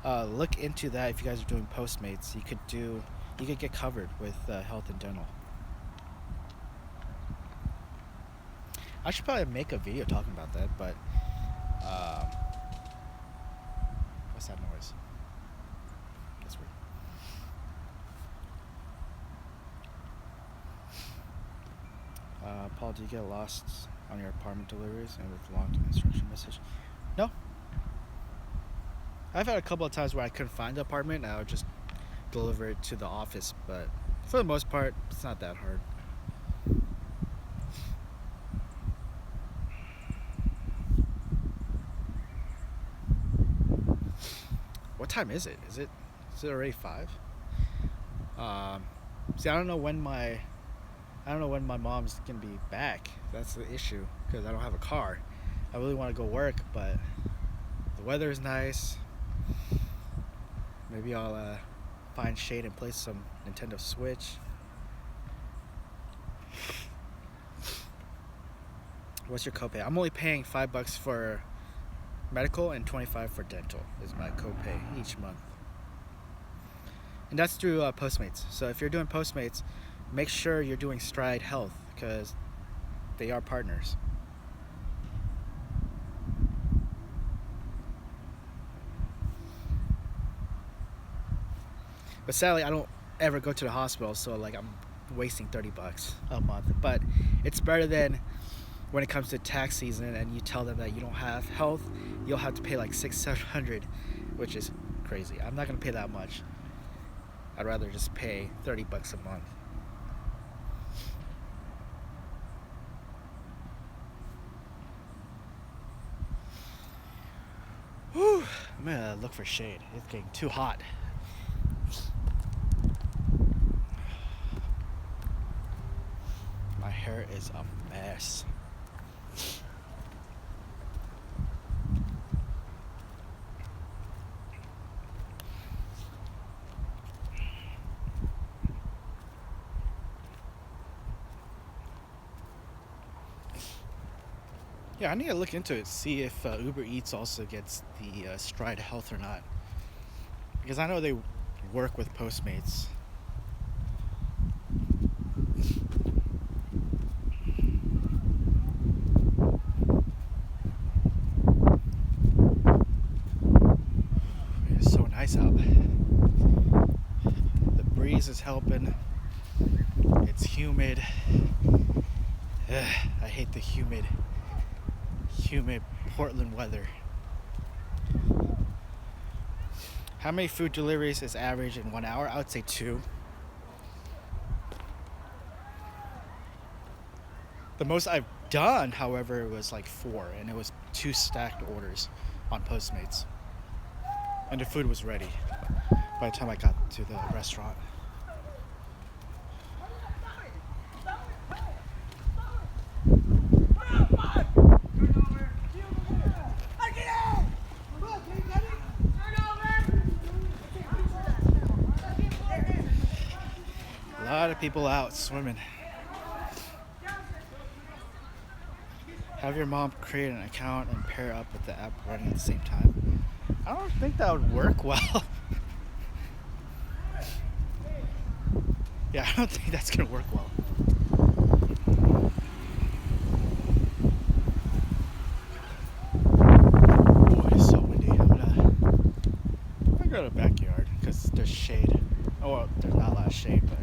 look into that if you guys are doing Postmates. You could get covered with health and dental. I should probably make a video talking about that, but what's that noise? That's weird. Paul, do you get lost on your apartment deliveries and with long instruction message? No. I've had a couple of times where I couldn't find the apartment and I would just deliver it to the office, but for the most part, it's not that hard. What time is it? Is it already 5? See, I don't know when my mom's gonna be back. That's the issue because I don't have a car. I really want to go work, but the weather is nice. Maybe I'll find shade and play some Nintendo Switch. What's your copay? I'm only paying $5 for medical and $25 for dental is my copay each month, and that's through Postmates. So if you're doing Postmates, make sure you're doing Stride Health because they are partners. But sadly, I don't ever go to the hospital, so like I'm wasting $30 a month. But it's better than when it comes to tax season and you tell them that you don't have health, you'll have to pay like $600-700, which is crazy. I'm not gonna pay that much. I'd rather just pay $30 a month. Whew. I'm gonna look for shade. It's getting too hot. My hair is a mess. Yeah, I need to look into it, see if UberEATS also gets the Stride Health or not. Because I know they work with Postmates. It's so nice out. The breeze is hella hate the humid Portland weather. How many food deliveries is average in 1 hour? I would say 2. The most I've done, however, was like 4, and it was 2 stacked orders on Postmates. And the food was ready by the time I got to the restaurant. A lot of people out swimming. Have your mom create an account and pair up with the app running at the same time. I don't think that would work well. Yeah, I don't think that's gonna work well. Oh, it's so windy. I'm gonna go to the backyard because there's shade. Oh, well, there's not a lot of shade, but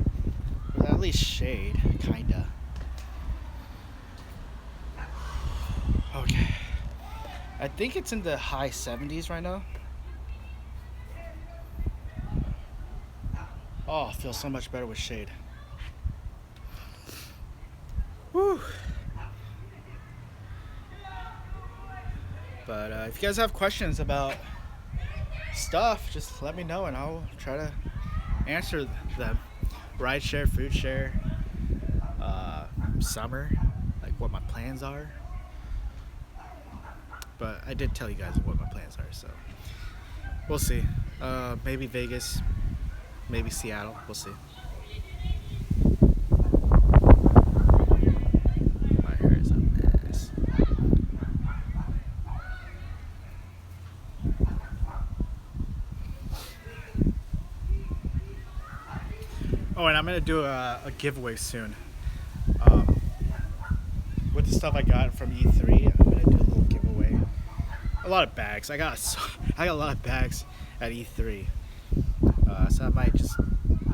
there's at least shade, kinda. Okay. I think it's in the high 70s right now. Oh, it feels so much better with shade. Woo. But if you guys have questions about stuff, just let me know and I'll try to answer them. Ride share, food share, summer, like what my plans are. But I did tell you guys what my plans are, so we'll see. Maybe Vegas, maybe Seattle, we'll see. My hair is a mess. Oh, and I'm gonna do a giveaway soon. With the stuff I got from E3, I'm gonna do a little giveaway. A lot of bags. I got a lot of bags at E3, so I might just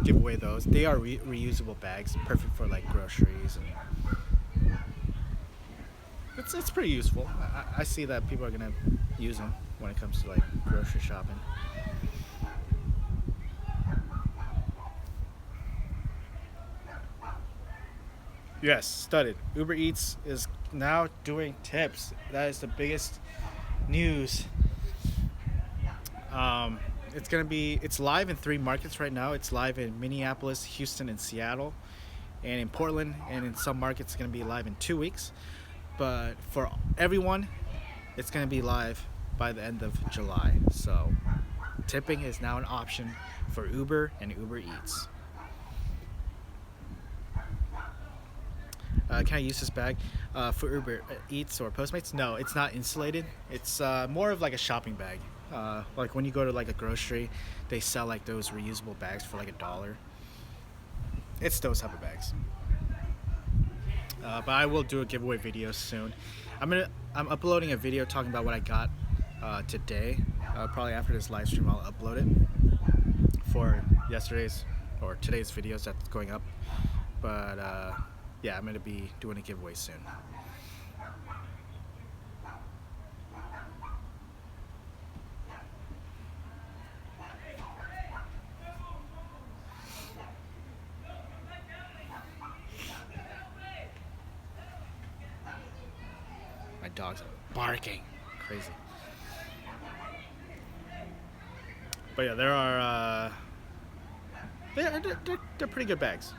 give away those. They are reusable bags, perfect for like groceries, and it's pretty useful. I see that people are gonna use them when it comes to like grocery shopping. Yes, studded. UberEATS is now doing tips. That is the biggest news. It's live in 3 markets right now. It's live in Minneapolis, Houston, and Seattle, and in Portland, and in some markets it's going to be live in 2 weeks. But for everyone, it's going to be live by the end of July. So tipping is now an option for Uber and UberEATS. Can I use this bag for Uber Eats or Postmates? No, it's not insulated. It's more of like a shopping bag. Like when you go to like a grocery, they sell like those reusable bags for like $1. It's those type of bags. But I will do a giveaway video soon. I'm uploading a video talking about what I got today. Probably after this live stream, I'll upload it for yesterday's or today's videos that's going up. But yeah, I'm gonna be doing a giveaway soon. My dogs are barking, crazy. But yeah, there are they're pretty good bags.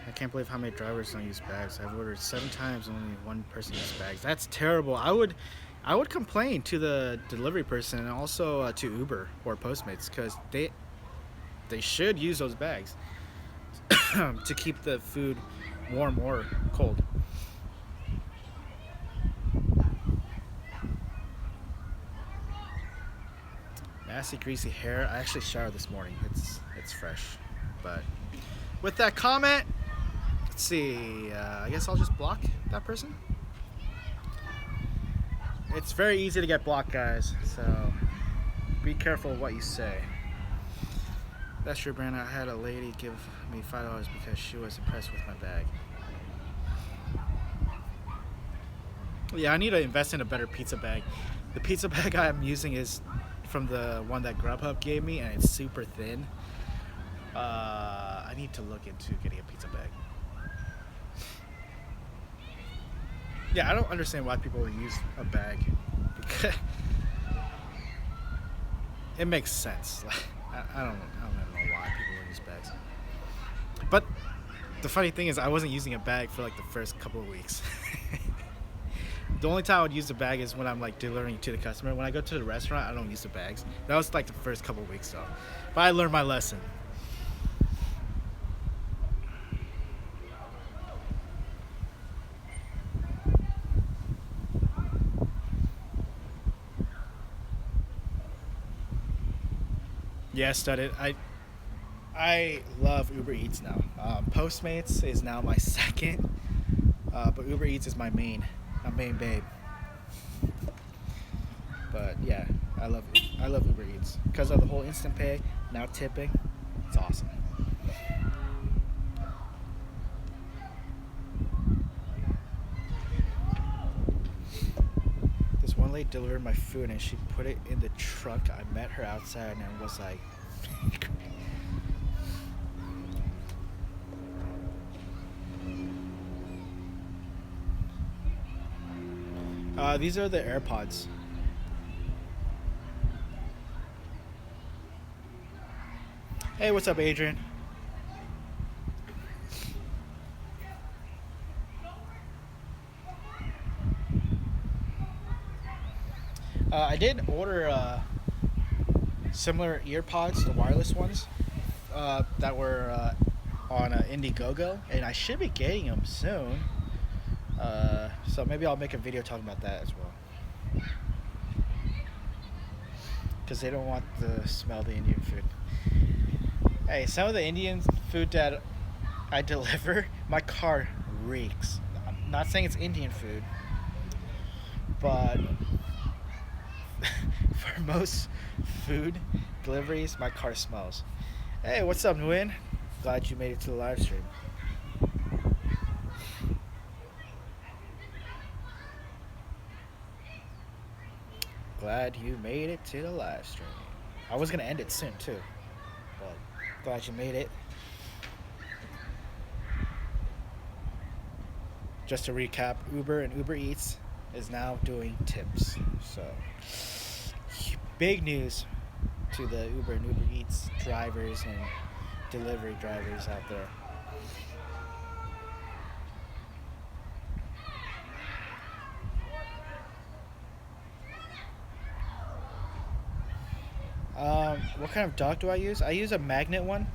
I can't believe how many drivers don't use bags. I've ordered 7 times and only 1 person uses bags. That's terrible. I would complain to the delivery person and also to Uber or Postmates, because they should use those bags to keep the food warm or cold. Nasty greasy hair. I actually showered this morning. It's fresh. But with that comment, let's see, I guess I'll just block that person. It's very easy to get blocked, guys, so be careful of what you say. That's your brand. I had a lady give me $5 because she was impressed with my bag. Yeah, I need to invest in a better pizza bag. The pizza bag I'm using is from the one that Grubhub gave me, and it's super thin. I need to look into getting a pizza bag. Yeah, I don't understand why people use a bag. Because it makes sense. I don't know why people use bags. But the funny thing is, I wasn't using a bag for like the first couple of weeks. The only time I would use the bag is when I'm like delivering to the customer. When I go to the restaurant, I don't use the bags. That was like the first couple of weeks though. But I learned my lesson. Yeah, studied. I love Uber Eats now. Postmates is now my second, but Uber Eats is my main babe. But yeah, I love Uber Eats because of the whole instant pay, now tipping. It's awesome. This one lady delivered my food and she put it in the truck. I met her outside and was like, these are the AirPods. Hey, what's up, Adrian? I did order similar earpods, the wireless ones, that were on Indiegogo, and I should be getting them soon. So maybe I'll make a video talking about that as well. Because they don't want to smell the Indian food. Hey, some of the Indian food that I deliver, my car reeks. I'm not saying it's Indian food, but for most food deliveries, my car smells. Hey, what's up, Nguyen? Glad you made it to the live stream. Glad you made it to the live stream. I was gonna end it soon too, but glad you made it. Just to recap, Uber and Uber Eats is now doing tips. So big news to the Uber and Uber Eats drivers and delivery drivers out there. What kind of dock do I use? I use a magnet one.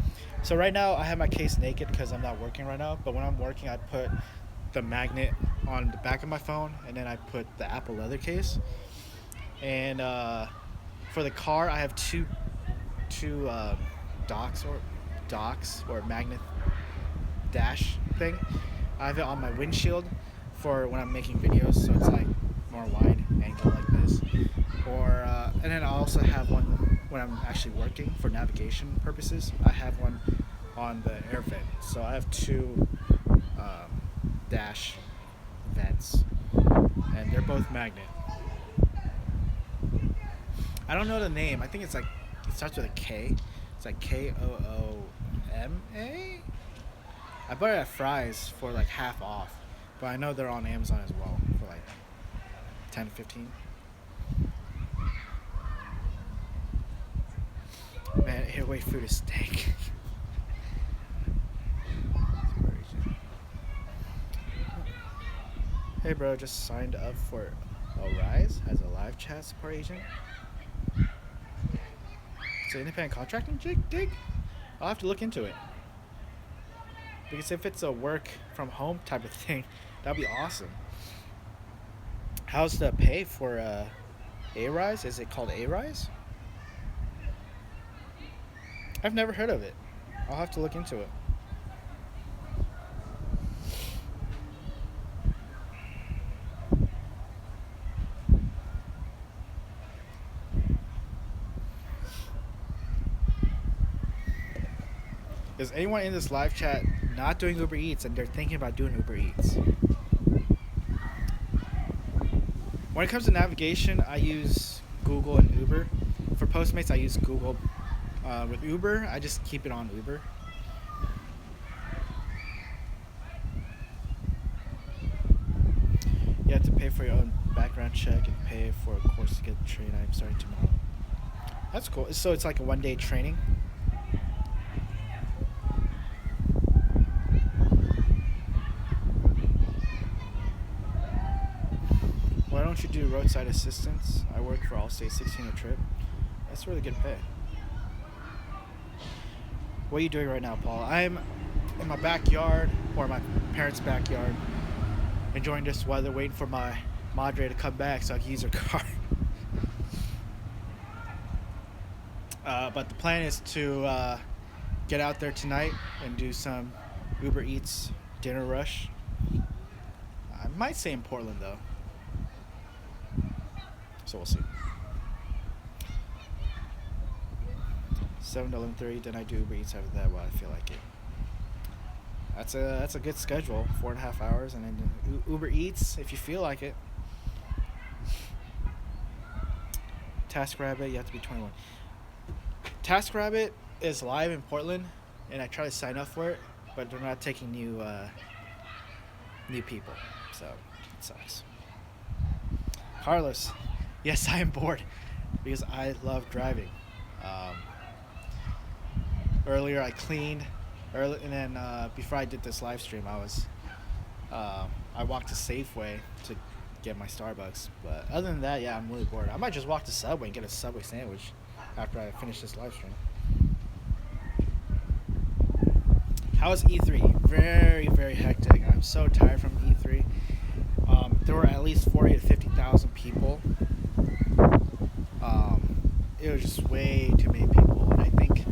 So right now I have my case naked because I'm not working right now. But when I'm working, I put the magnet on the back of my phone, and then I put the Apple leather case. And for the car, I have two docks or magnet dash thing. I have it on my windshield for when I'm making videos, so it's like more wide angle like this. Or and then I also have one when I'm actually working for navigation purposes. I have one on the air vent, so I have two dash vents, and they're both magnet. I don't know the name. I think it's like it starts with a K. It's like KOOMA. I bought it at Fry's for like half off, but I know they're on Amazon as well for like 10 to 15. Man, airway food is steak. Hey bro, just signed up for a Rise as a live chat support agent. It's an independent contracting gig? I'll have to look into it. Because if it's a work from home type of thing, that'd be awesome. How's the pay for A Rise? Is it called A Rise? I've never heard of it. I'll have to look into it. Is anyone in this live chat not doing Uber Eats and they're thinking about doing Uber Eats? When it comes to navigation, I use Google and Uber. For Postmates, I use Google. With Uber, I just keep it on Uber. You have to pay for your own background check and pay for a course to get the train. I'm starting tomorrow. That's cool. So it's like a one-day training. Why don't you do roadside assistance? I work for Allstate, 16 a trip. That's really good pay. What are you doing right now, Paul? I'm in my backyard, or my parents' backyard, enjoying this weather, waiting for my madre to come back so I can use her car. But the plan is to get out there tonight and do some Uber Eats dinner rush. I might say in Portland, though. So we'll see. 7 to 11:30, then I do Uber Eats after that while I feel like it. That's a good schedule, 4.5 hours, and then Uber Eats if you feel like it. TaskRabbit, you have to be 21. TaskRabbit is live in Portland, and I try to sign up for it, but they're not taking new people, so it sucks. Carlos, yes, I am bored because I love driving. Earlier I cleaned, and then before I did this live stream, I walked to Safeway to get my Starbucks. But other than that, yeah, I'm really bored. I might just walk to Subway and get a Subway sandwich after I finish this live stream. How was E3? Very, very hectic. I'm so tired from E3. There were at least 40 to 50,000 people. It was just way too many people, and I think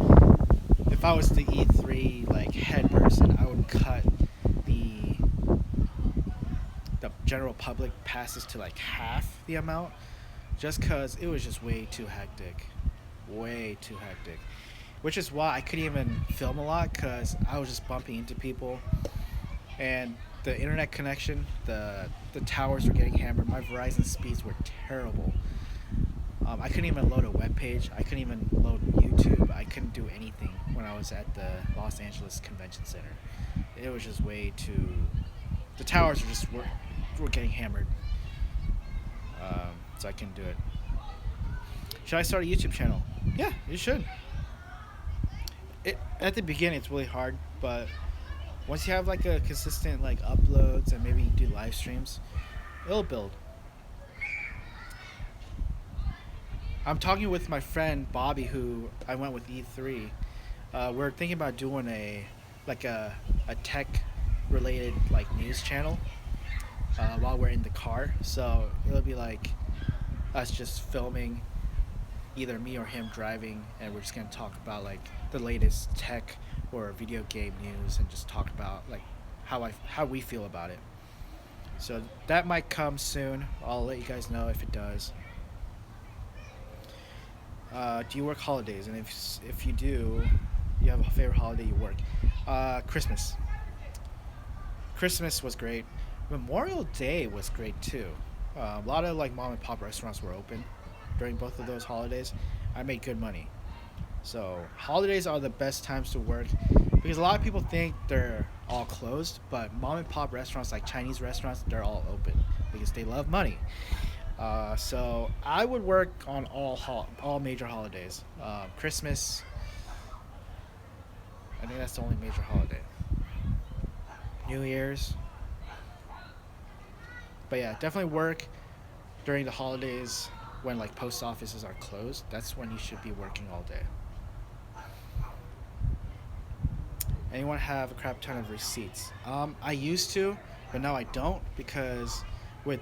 if I was the E3 like head person, I would cut the general public passes to like half the amount, just because it was just way too hectic, which is why I couldn't even film a lot, because I was just bumping into people, and the internet connection, the towers were getting hammered. My Verizon speeds were terrible. I couldn't even load a web page. I couldn't even load YouTube. I couldn't do anything when I was at the Los Angeles Convention Center. It was just way too... The towers were getting hammered. So I couldn't do it. Should I start a YouTube channel? Yeah, you should. At the beginning, it's really hard, but once you have like a consistent like uploads and maybe you do live streams, it'll build. I'm talking with my friend Bobby, who I went with E3. We're thinking about doing a tech related like news channel while we're in the car. So it'll be like us just filming, either me or him driving, and we're just gonna talk about like the latest tech or video game news and just talk about like how we feel about it. So that might come soon. I'll let you guys know if it does. Do you work holidays? And if you do, you have a favorite holiday you work? Christmas. Christmas was great. Memorial Day was great too. A lot of like mom and pop restaurants were open during both of those holidays. I made good money. So holidays are the best times to work, because a lot of people think they're all closed, but mom and pop restaurants like Chinese restaurants, they're all open because they love money. So I would work on all major holidays. Christmas, I think that's the only major holiday. New Year's. But yeah, definitely work during the holidays when like post offices are closed. That's when you should be working all day. Anyone have a crap ton of receipts? I used to, but now I don't, because with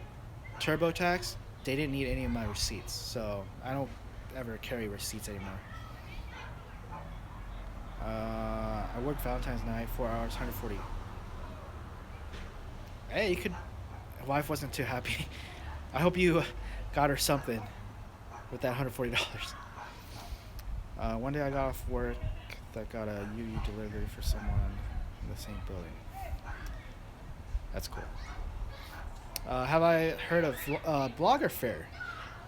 TurboTax, they didn't need any of my receipts, so I don't ever carry receipts anymore. I worked Valentine's night, 4 hours, 140. Hey, you could... My wife wasn't too happy. I hope you got her something with that $140. One day I got off work that got a UU delivery for someone in the same building. That's cool. Have I heard of Blogger Fair?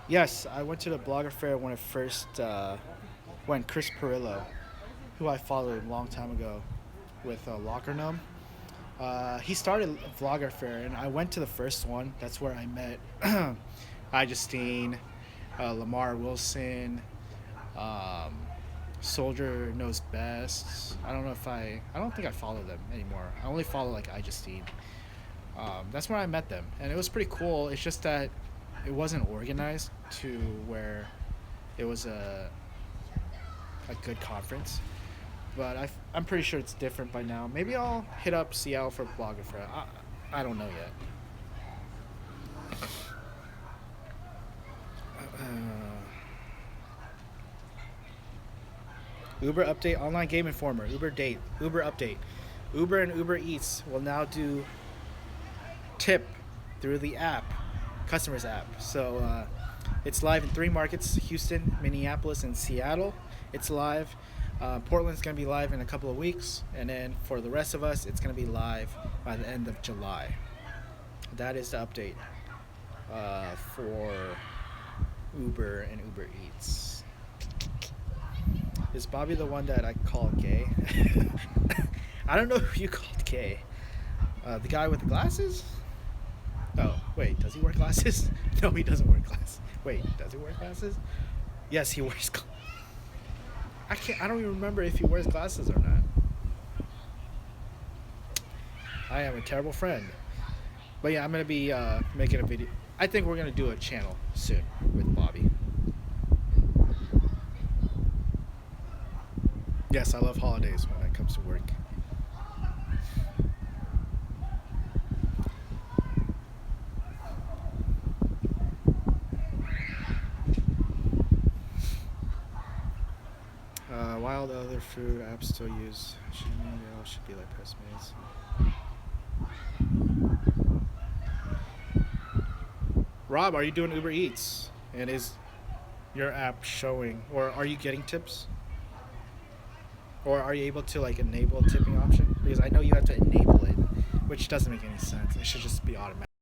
Yes, I went to the Blogger Fair when it first when Chris Perillo, who I followed a long time ago with Locker Gnome. He started Vlogger Fair, and I went to the first one. That's where I met Justine, Lamar Wilson, Soldier Knows Best. I don't think I follow them anymore. I only follow like Justine. That's where I met them, and it was pretty cool. It's just that it wasn't organized to where it was a good conference. But I'm pretty sure it's different by now. Maybe I'll hit up Seattle for Blogger Fair. I don't know yet. Uber update, online game informer, Uber date, Uber update. Uber and UberEATS will now do tip through the app, customers app. So it's live in 3 markets: Houston, Minneapolis, and Seattle. It's live. Portland's going to be live in a couple of weeks, and then for the rest of us, it's going to be live by the end of July. That is the update for Uber and UberEATS. Is Bobby the one that I call gay? I don't know who you called gay. The guy with the glasses? Oh, wait, does he wear glasses? No, he doesn't wear glasses. Wait, does he wear glasses? Yes, he wears glasses. I don't even remember if he wears glasses or not. I am a terrible friend. But yeah, I'm going to be making a video. I think we're going to do a channel soon with Bobby. Yes, I love holidays when it comes to work. While the other food apps still use, should be like Postmates. Rob, are you doing UberEATS? And is your app showing, or are you getting tips? Or are you able to like enable a tipping option? Because I know you have to enable it, which doesn't make any sense. It should just be automatic.